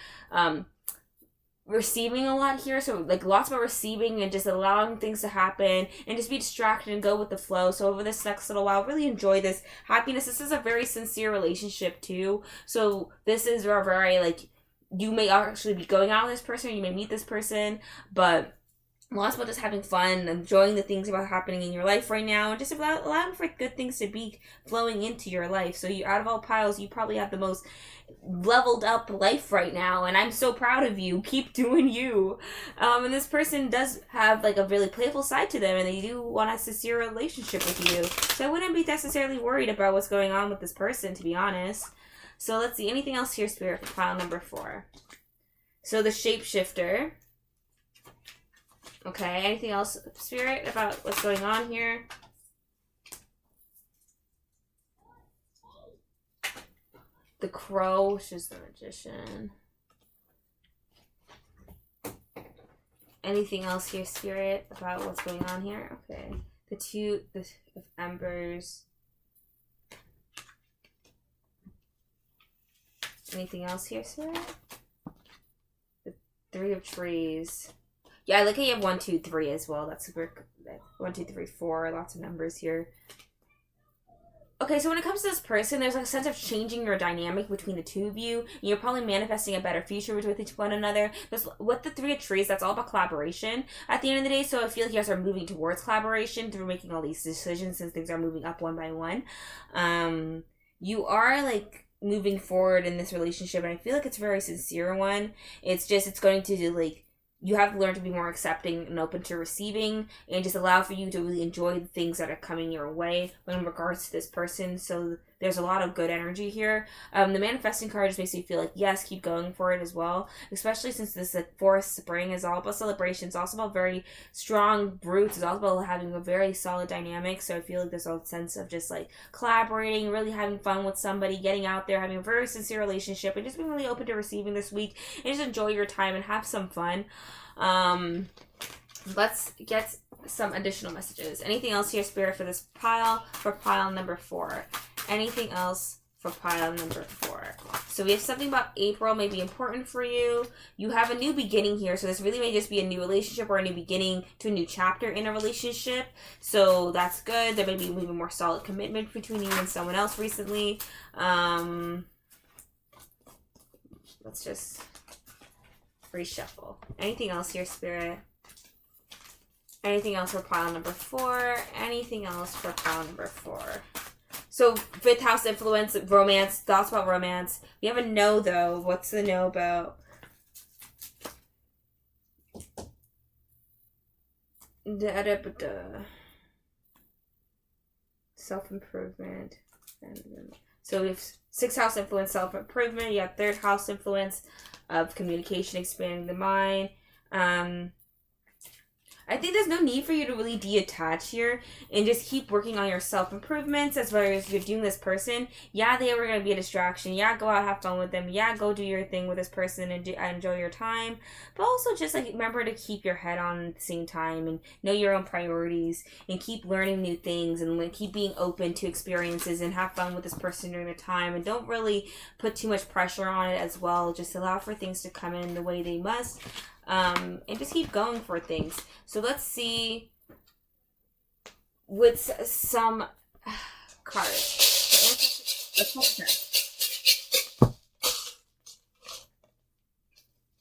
[SPEAKER 1] receiving a lot here, so like lots about receiving and just allowing things to happen and just be distracted and go with the flow. So over this next little while, really enjoy this happiness. This is a very sincere relationship too, so this is very like you may actually be going out with this person, you may meet this person, but lots about just having fun, enjoying the things about happening in your life right now, and just allowing for good things to be flowing into your life. So you, out of all piles, you probably have the most leveled up life right now, and I'm so proud of you. Keep doing you. And this person does have like a really playful side to them, and they do want a sincere relationship with you. So I wouldn't be necessarily worried about what's going on with this person, to be honest. So let's see, anything else here, Spirit, for pile number 4. So the shapeshifter. Okay, anything else, Spirit, about what's going on here? The Crow, which is the Magician. Anything else here, Spirit, about what's going on here? Okay. The 2 of Embers. Anything else here, Spirit? The 3 of Trees. Yeah, I like how you have 1, 2, 3 as well. That's super. 1, 2, 3, 4. Lots of numbers here. Okay, so when it comes to this person, there's a sense of changing your dynamic between the two of you. You're probably manifesting a better future with each one another. With the 3 of Trees, that's all about collaboration at the end of the day. So I feel like you guys are moving towards collaboration through making all these decisions since things are moving up one by one. You are like moving forward in this relationship, and I feel like it's a very sincere one. It's going to like, you have to learn to be more accepting and open to receiving, and just allow for you to really enjoy the things that are coming your way in regards to this person. So there's a lot of good energy here. The manifesting card just makes me feel like, yes, keep going for it as well, especially since this forest spring is all about celebration. It's also about very strong roots. It's all about having a very solid dynamic. So I feel like there's a sense of just like collaborating, really having fun with somebody, getting out there, having a very sincere relationship, and just being really open to receiving this week, and just enjoy your time and have some fun. Let's get some additional messages. Anything else here, Spirit, for this pile, for pile number 4? Anything else for pile number 4? So we have something about April may be important for you. You have a new beginning here, so this really may just be a new relationship or a new beginning to a new chapter in a relationship. So that's good. There may be even more solid commitment between you and someone else recently. Let's just reshuffle. Anything else here, Spirit? Anything else for pile number 4? Anything else for pile number 4? So 5th house influence, romance, thoughts about romance. We have a no, though. What's the no about? Self-improvement. So we have 6th house influence, self-improvement. You have 3rd house influence of communication, expanding the mind. I think there's no need for you to really detach here and just keep working on your self-improvements as far as you're doing this person. Yeah, they were going to be a distraction. Yeah, go out, have fun with them. Yeah, go do your thing with this person and enjoy your time. But also just like remember to keep your head on at the same time and know your own priorities and keep learning new things and keep being open to experiences and have fun with this person during the time. And don't really put too much pressure on it as well. Just allow for things to come in the way they must. And just keep going for things. So let's see with some cards.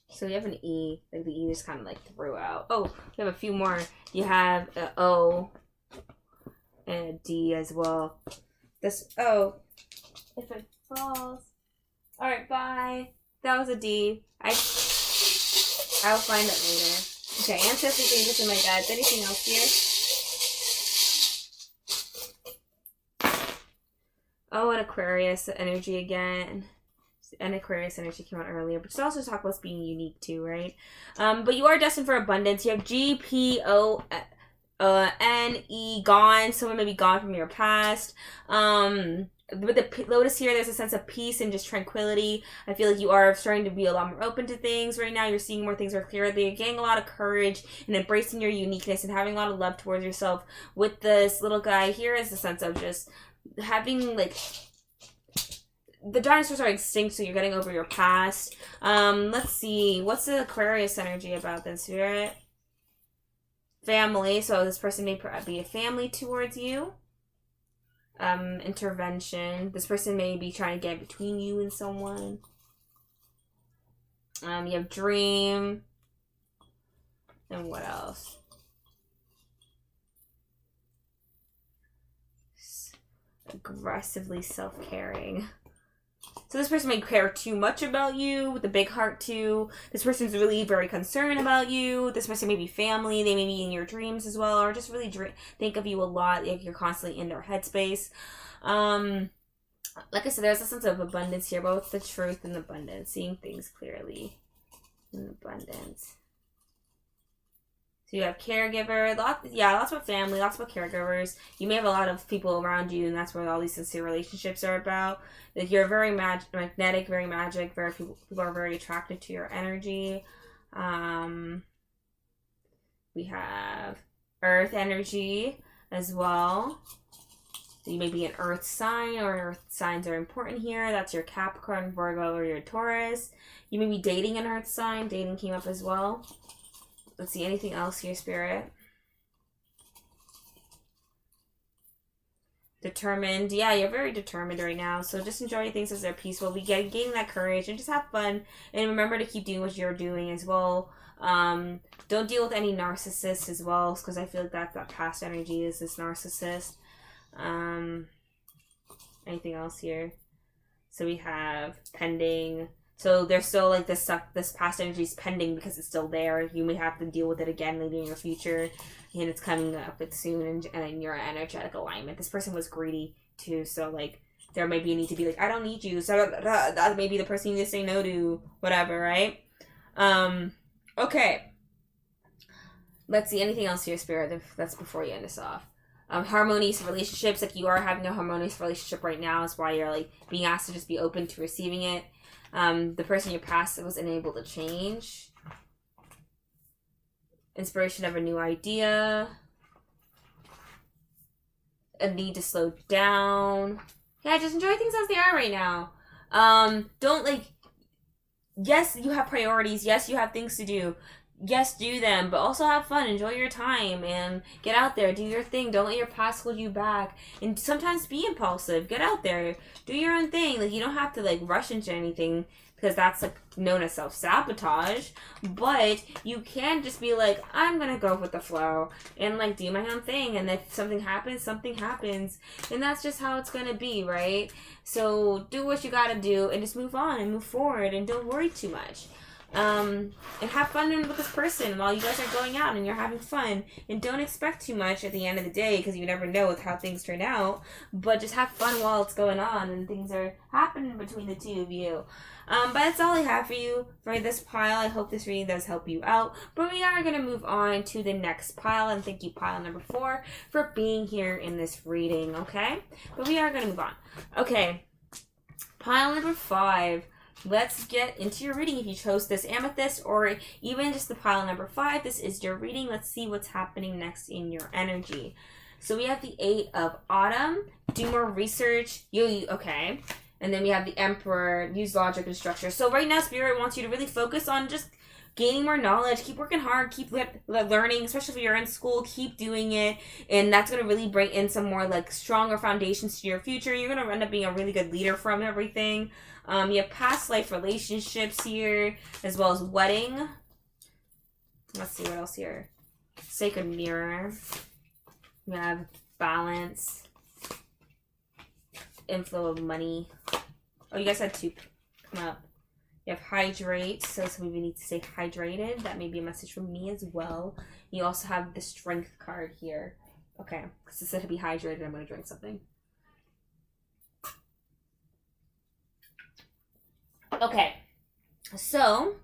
[SPEAKER 1] So you have an E, like the E just kind of like threw out. Oh, we have a few more. You have an O and a D as well. This O, if it falls. All right, bye. That was a D. I'll find it later. Okay, ancestors, angels, and my guides. Anything else here? Oh, an Aquarius energy again. An Aquarius energy came out earlier, but just also talk about being unique too, right? But you are destined for abundance. You have GPONE, gone. Someone may be gone from your past. With the Lotus here, there's a sense of peace and just tranquility. I feel like you are starting to be a lot more open to things right now. You're seeing more things are clearly. You're getting a lot of courage and embracing your uniqueness and having a lot of love towards yourself. With this little guy here is the sense of just having like the dinosaurs are extinct, so you're getting over your past. Let's see. What's the Aquarius energy about this, Spirit? Family. So this person may be a family towards you. Intervention. This person may be trying to get between you and someone. You have dream. And what else? Aggressively self-caring. So this person may care too much about you with a big heart too. This person's really very concerned about you. This person may be family. They may be in your dreams as well, or just really think of you a lot. Like you're constantly in their headspace. Like I said, there's a sense of abundance here, both the truth and abundance, seeing things clearly in abundance. So you have caregiver, lots of family, lots of caregivers. You may have a lot of people around you, and that's what all these sincere relationships are about. Like you're very magnetic, very magic. Very people are very attracted to your energy. We have earth energy as well. So you may be an earth sign, or earth signs are important here. That's your Capricorn, Virgo, or your Taurus. You may be dating an earth sign. Dating came up as well. Let's see, anything else here, Spirit? Determined. Yeah, you're very determined right now. So just enjoy things as they're peaceful. We get gaining that courage and just have fun. And remember to keep doing what you're doing as well. Don't deal with any narcissists as well, because I feel like that past energy is this narcissist. Anything else here? So we have pending. So there's still like this past energy is pending because it's still there. You may have to deal with it again later in your future, and it's coming up soon. And in your energetic alignment, this person was greedy too. So like there may be a need to be like, I don't need you. So that may be the person you need to say no to, whatever, right? Okay. Let's see, anything else here, Spirit? That's before you end this off. Harmonious relationships, like you are having a harmonious relationship right now, is why you're like being asked to just be open to receiving it. The person in your past was unable to change. Inspiration of a new idea. A need to slow down. Yeah, just enjoy things as they are right now. Don't like, yes, you have priorities. Yes, you have things to do. Yes, do them, but also have fun. Enjoy your time and get out there. Do your thing. Don't let your past hold you back. And sometimes be impulsive. Get out there. Do your own thing. Like, you don't have to, like, rush into anything because that's, like, known as self-sabotage. But you can just be like, I'm going to go with the flow and, like, do my own thing. And if something happens, something happens. And that's just how it's going to be, right? So do what you got to do and just move on and move forward and don't worry too much. And have fun with this person while you guys are going out and you're having fun, and don't expect too much at the end of the day because you never know with how things turn out, but just have fun while it's going on and things are happening between the two of you. But that's all I have for you for this pile. I hope this reading does help you out, but we are going to move on to the next pile, and thank you, pile number 4, for being here in this reading, okay? But we are going to move on. Okay, pile number 5. Let's get into your reading. If you chose this amethyst or even just the pile number 5, this is your reading. Let's see what's happening next in your energy. So we have the 8 of Autumn. Do more research. Okay. And then we have the Emperor. Use logic and structure. So right now, Spirit wants you to really focus on just gaining more knowledge. Keep working hard. Keep learning, especially if you're in school. Keep doing it. And that's going to really bring in some more like stronger foundations to your future. You're going to end up being a really good leader from everything. You have past life relationships here, as well as wedding. Let's see what else here. Sacred mirror. We have balance. Inflow of money. Oh, you guys had 2 come up. You have hydrate, so some of you need to stay hydrated. That may be a message from me as well. You also have the strength card here. Okay, because it said to be hydrated, I'm going to drink something. Okay, so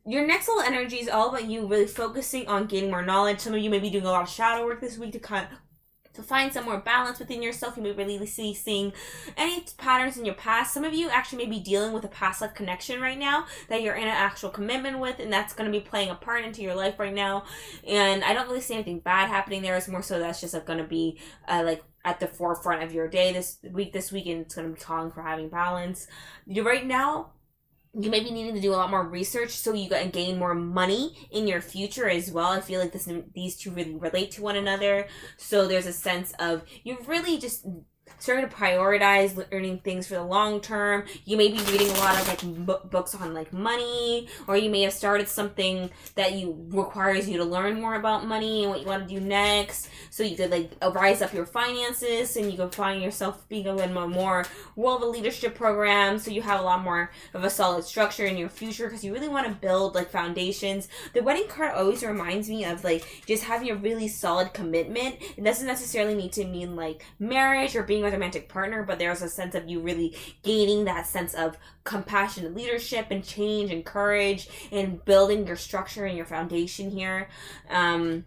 [SPEAKER 1] your next little energy is all about you really focusing on gaining more knowledge. Some of you may be doing a lot of shadow work this week to find some more balance within yourself. You may really seeing any patterns in your past. Some of you actually may be dealing with a past life connection right now that you're in an actual commitment with, and that's going to be playing a part into your life right now. And I don't really see anything bad happening there. It's more so that's just going to be like at the forefront of your day this week, and it's going to be calling for having balance. Right now, you may be needing to do a lot more research so you can gain more money in your future as well. I feel like these two really relate to one another. So there's a sense of you really just starting to prioritize learning things for the long term. You may be reading a lot of like books on like money, or you may have started something that requires you to learn more about money and what you want to do next. So you could like rise up your finances, and you can find yourself being a little more of a leadership program. So you have a lot more of a solid structure in your future because you really want to build like foundations. The wedding card always reminds me of like just having a really solid commitment. It doesn't necessarily need to mean like marriage or being with a romantic partner, but there's a sense of you really gaining that sense of compassionate leadership and change and courage and building your structure and your foundation here, and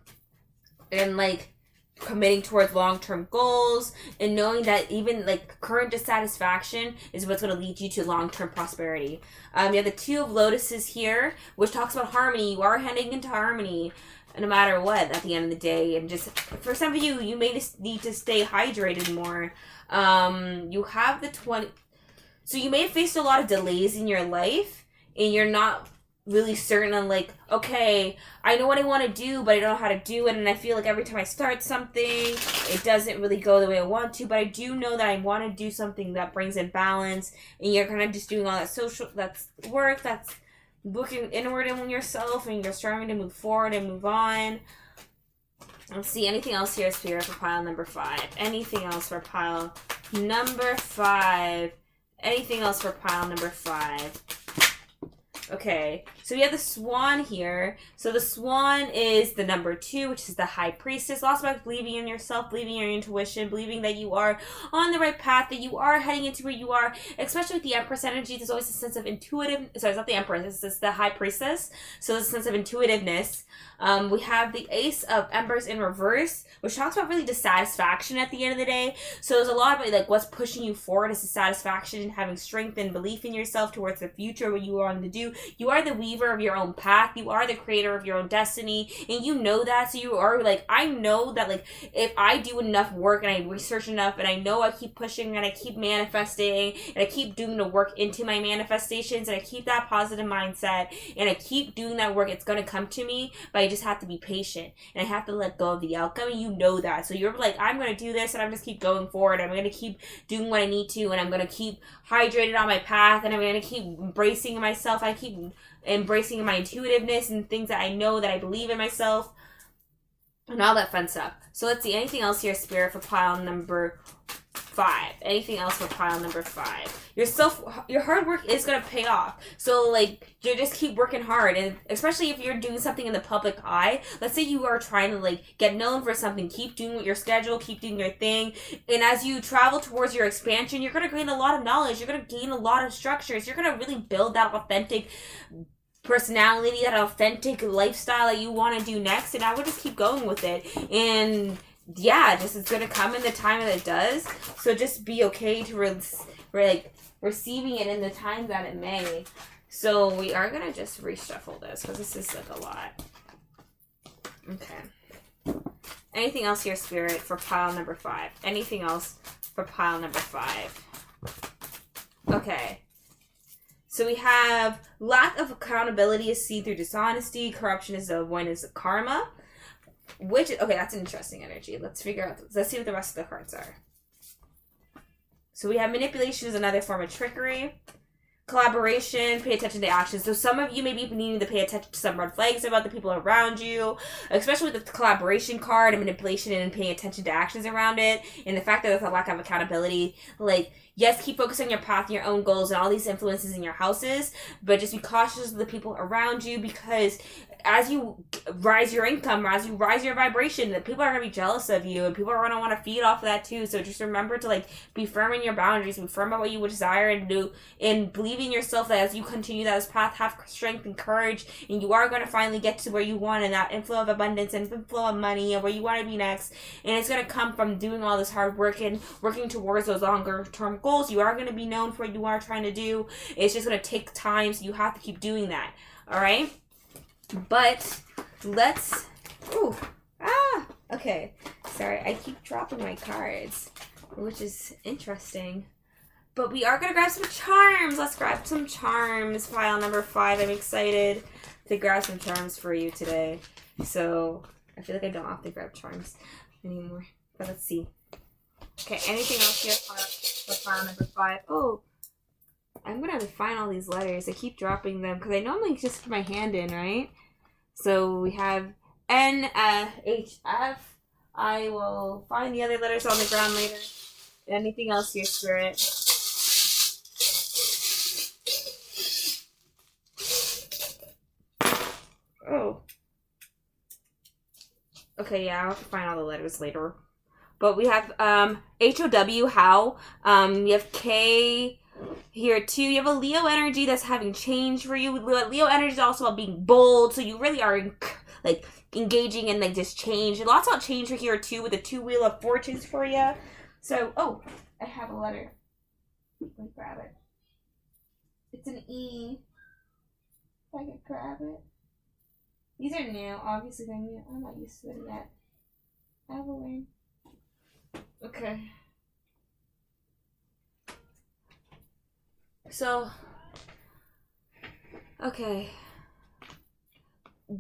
[SPEAKER 1] like committing towards long-term goals and knowing that even like current dissatisfaction is what's going to lead you to long-term prosperity. You have the 2 of Lotuses here, which talks about harmony. You are heading into harmony no matter what at the end of the day. And just for some of you, you may just need to stay hydrated more. You have the 20. So you may have faced a lot of delays in your life, and you're not really certain on like, okay, I know what I want to do, but I don't know how to do it, and I feel like every time I start something, it doesn't really go the way I want to, but I do know that I want to do something that brings in balance, and you're kind of just doing all that that's work, that's looking inward in yourself, and you're starting to move forward and move on. Let's see, anything else here, Spirit, for pile number 5? Anything else for pile number 5? Anything else for pile number 5? Okay, so we have the swan here. So the swan is the number 2, which is the high priestess. Also about believing in yourself, believing in your intuition, believing that you are on the right path, that you are heading into where you are. Especially with the empress energy, there's always a sense of intuitive. Sorry, it's not the empress. It's the high priestess. So there's a sense of intuitiveness. We have the ace of embers in reverse, which talks about really dissatisfaction at the end of the day. So there's a lot about like what's pushing you forward is dissatisfaction and having strength and belief in yourself towards the future, what you want to do. You are the weaver of your own path. You are the creator of your own destiny. And you know that. So you are like, I know that like if I do enough work and I research enough and I know I keep pushing and I keep manifesting and I keep doing the work into my manifestations and I keep that positive mindset and I keep doing that work, it's going to come to me. But I just have to be patient and I have to let go of the outcome. And you know that. So you're like, I'm going to do this and I'm just keep going forward. I'm going to keep doing what I need to and I'm going to keep hydrated on my path and I'm going to keep embracing myself. I keep embracing my intuitiveness and things that I know that I believe in myself and all that fun stuff. So let's see, anything else here, Spirit, for pile number 5? Anything else for pile number 5? Your hard work is going to pay off. So like you just keep working hard, and especially if you're doing something in the public eye. Let's say you are trying to like get known for something, keep doing your schedule, keep doing your thing, and as you travel towards your expansion, you're going to gain a lot of knowledge, you're going to gain a lot of structures, you're going to really build that authentic personality, that authentic lifestyle that you want to do next, and I would just keep going with it. And yeah, just it's gonna come in the time that it does. So just be okay to receiving it in the time that it may. So we are gonna just reshuffle this because this is like a lot. Okay. Anything else here, Spirit, for pile number 5? Anything else for pile number 5? Okay. So we have lack of accountability is seen through dishonesty. Corruption is the avoidance of karma. Which, okay, that's an interesting energy. Let's see what the rest of the cards are. So we have manipulation is another form of trickery. Collaboration, pay attention to actions. So some of you may be needing to pay attention to some red flags about the people around you, especially with the collaboration card and manipulation and paying attention to actions around it. And the fact that there's a lack of accountability, like, yes, keep focusing on your path and your own goals and all these influences in your houses, but just be cautious of the people around you because as you rise your income, as you rise your vibration, that people are going to be jealous of you and people are going to want to feed off of that too. So just remember to like be firm in your boundaries, be firm about what you would desire and do, and believe in yourself that as you continue that path, have strength and courage, and you are going to finally get to where you want and that inflow of abundance and inflow of money and where you want to be next. And it's going to come from doing all this hard work and working towards those longer term goals. You are going to be known for what you are trying to do. It's just going to take time, so you have to keep doing that. All right? But let's... okay. Sorry, I keep dropping my cards, which is interesting. But we are going to grab some charms. Let's grab some charms. Pile number 5. I'm excited to grab some charms for you today. So, I feel like I don't have to grab charms anymore. But let's see. Okay, anything else here for pile number 5? Oh, I'm going to have to find all these letters. I keep dropping them because I normally just put my hand in, right? So we have N, H, F. I will find the other letters on the ground later. Anything else here, Spirit? Oh. Okay, yeah, I'll have to find all the letters later. But we have H-O-W, how. You have K here too. You have a Leo energy that's having change for you. Leo energy is also about being bold, so you really are like engaging in like this change. Lots about change here too with the 2 Wheel of Fortunes for you. So, oh, I have a letter. Let me grab it. It's an E. If I could grab it. These are new. Obviously they're new. I'm not used to it yet. Evelyn. Okay. So, okay.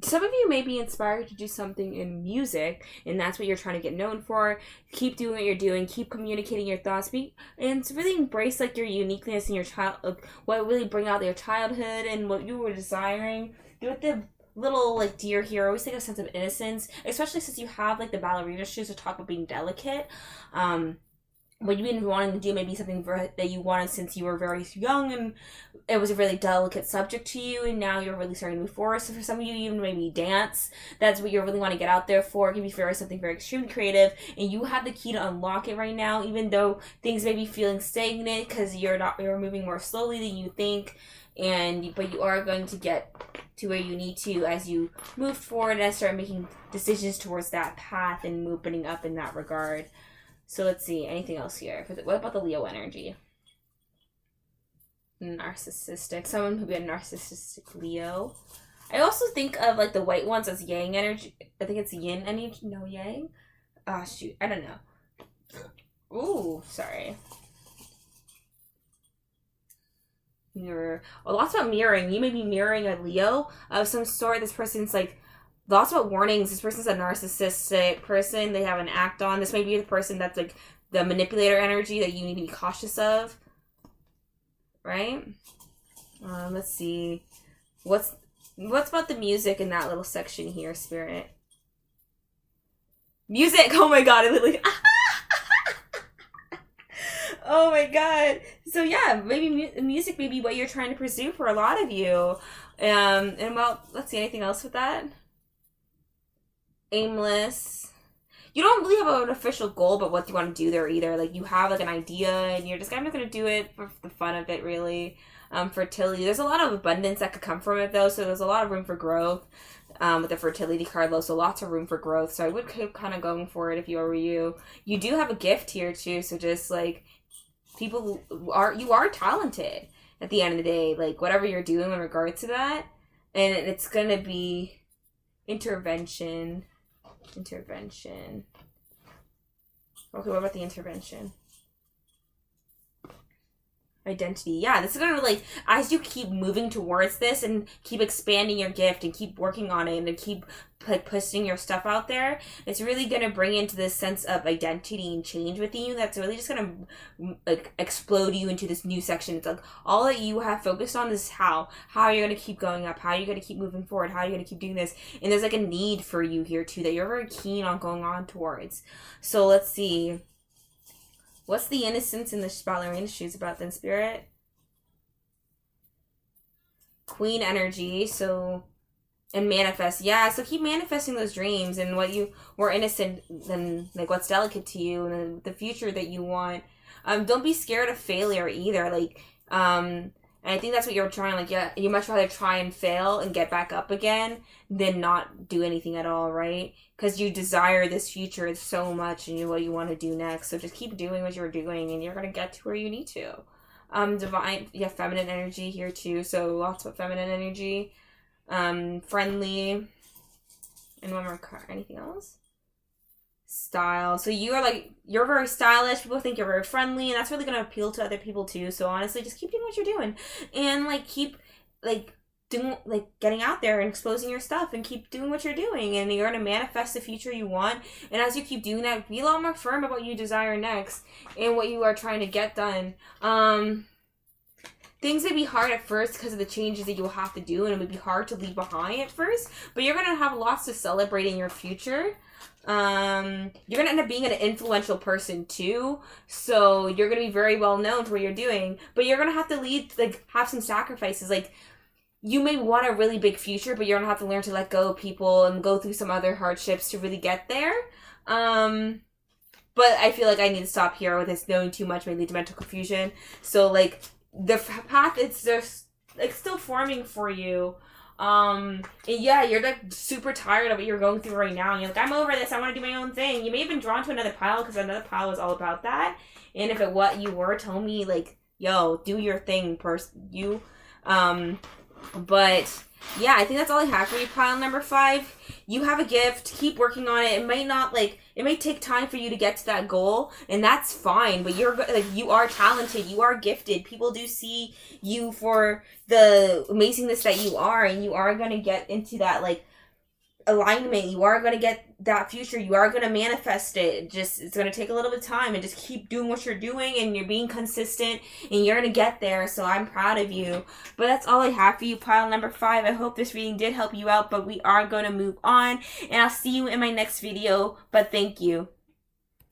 [SPEAKER 1] some of you may be inspired to do something in music, and that's what you're trying to get known for. Keep doing what you're doing. Keep communicating your thoughts. And to really embrace like your uniqueness and your what really bring out your childhood and what you were desiring. Do it the little like dear here. Always take a sense of innocence, especially since you have like the ballerina shoes to talk about being delicate. What you've been wanting to do may be something that you wanted since you were very young, and it was a really delicate subject to you, and now you're really starting to move forward. So for some of you, even maybe dance, that's what you really want to get out there for. It can be something very extremely creative, and you have the key to unlock it right now, even though things may be feeling stagnant because you're moving more slowly than you think, but you are going to get to where you need to as you move forward and start making decisions towards that path and opening up in that regard. So let's see, anything else here? What about the Leo energy? Narcissistic. Someone who be a narcissistic Leo. I also think of like the white ones as yang energy. I think it's yin energy. No, yang? Ah, shoot. I don't know. Ooh, sorry. Mirror. Well, lots about mirroring. You may be mirroring a Leo of some sort. This person's like, lots about warnings. This person's a narcissistic person. They have an act on. This may be the person that's like the manipulator energy that you need to be cautious of. Right? Let's see. What's about the music in that little section here, Spirit? Music! Oh my god, I literally... Oh my god. So yeah, maybe music may be what you're trying to pursue for a lot of you. And well, let's see, anything else with that? Aimless. You don't really have an official goal but what you want to do there either. Like you have like an idea and you're just kind of going to do it for the fun of it, really. Fertility. There's a lot of abundance that could come from it though, so there's a lot of room for growth with the fertility card low, so lots of room for growth. So I would keep kind of going for it if you were you. You do have a gift here too, so just like you are talented at the end of the day, like whatever you're doing in regards to that, and it's going to be intervention. Okay, what about the intervention? Identity. Yeah, this is gonna like, as you keep moving towards this and keep expanding your gift and keep working on it and keep like pushing your stuff out there, it's really gonna bring into this sense of identity and change within you that's really just gonna like explode you into this new section. It's like all that you have focused on is how you're gonna keep going up, how you're gonna keep moving forward, how you're gonna keep doing this, and there's like a need for you here too that you're very keen on going on towards. So let's see. What's the innocence in the ballerina shoes about then, Spirit? Queen energy, so, and manifest. Yeah, so keep manifesting those dreams and what you were innocent and like what's delicate to you and the future that you want. Don't be scared of failure either. Like, and I think that's what you're trying, like, yeah, you much rather try and fail and get back up again than not do anything at all, right? Because you desire this future so much and what you want to do next. So just keep doing what you're doing and you're going to get to where you need to. Divine, yeah, feminine energy here too. So lots of feminine energy. Friendly. And one more card. Anything else? Style. So you're very stylish. People think you're very friendly, and that's really going to appeal to other people too. So honestly, just keep doing what you're doing and like keep like doing, like getting out there and exposing your stuff and keep doing what you're doing, and you're going to manifest the future you want. And as you keep doing that, be a lot more firm about what you desire next and what you are trying to get done. Things may be hard at first because of the changes that you'll have to do, and it would be hard to leave behind at first, but you're going to have lots to celebrate in your future. You're gonna end up being an influential person too, so you're gonna be very well known for what you're doing, but you're gonna have to have some sacrifices. Like, you may want a really big future, but you're gonna have to learn to let go of people and go through some other hardships to really get there. But I feel like I need to stop here with this. Knowing too much may lead to mental confusion, so like the path, it's just like still forming for you. And yeah, you're like super tired of what you're going through right now, and you're like, I'm over this, I want to do my own thing. You may have been drawn to another pile because another pile was all about that, and if it what you were, tell me like, yo, do your thing, you. But yeah, I think that's all I have for you, pile number 5. You have a gift, keep working on it. It may take time for you to get to that goal, and that's fine, but you are talented, you are gifted. People do see you for the amazingness that you are, and you are going to get into that like alignment. You are going to get that future. You are going to manifest it. Just, it's going to take a little bit of time, and just keep doing what you're doing, and you're being consistent, and you're going to get there. So I'm proud of you. But that's all I have for you, pile number 5. I hope this reading did help you out, but we are going to move on, and I'll see you in my next video. But thank you.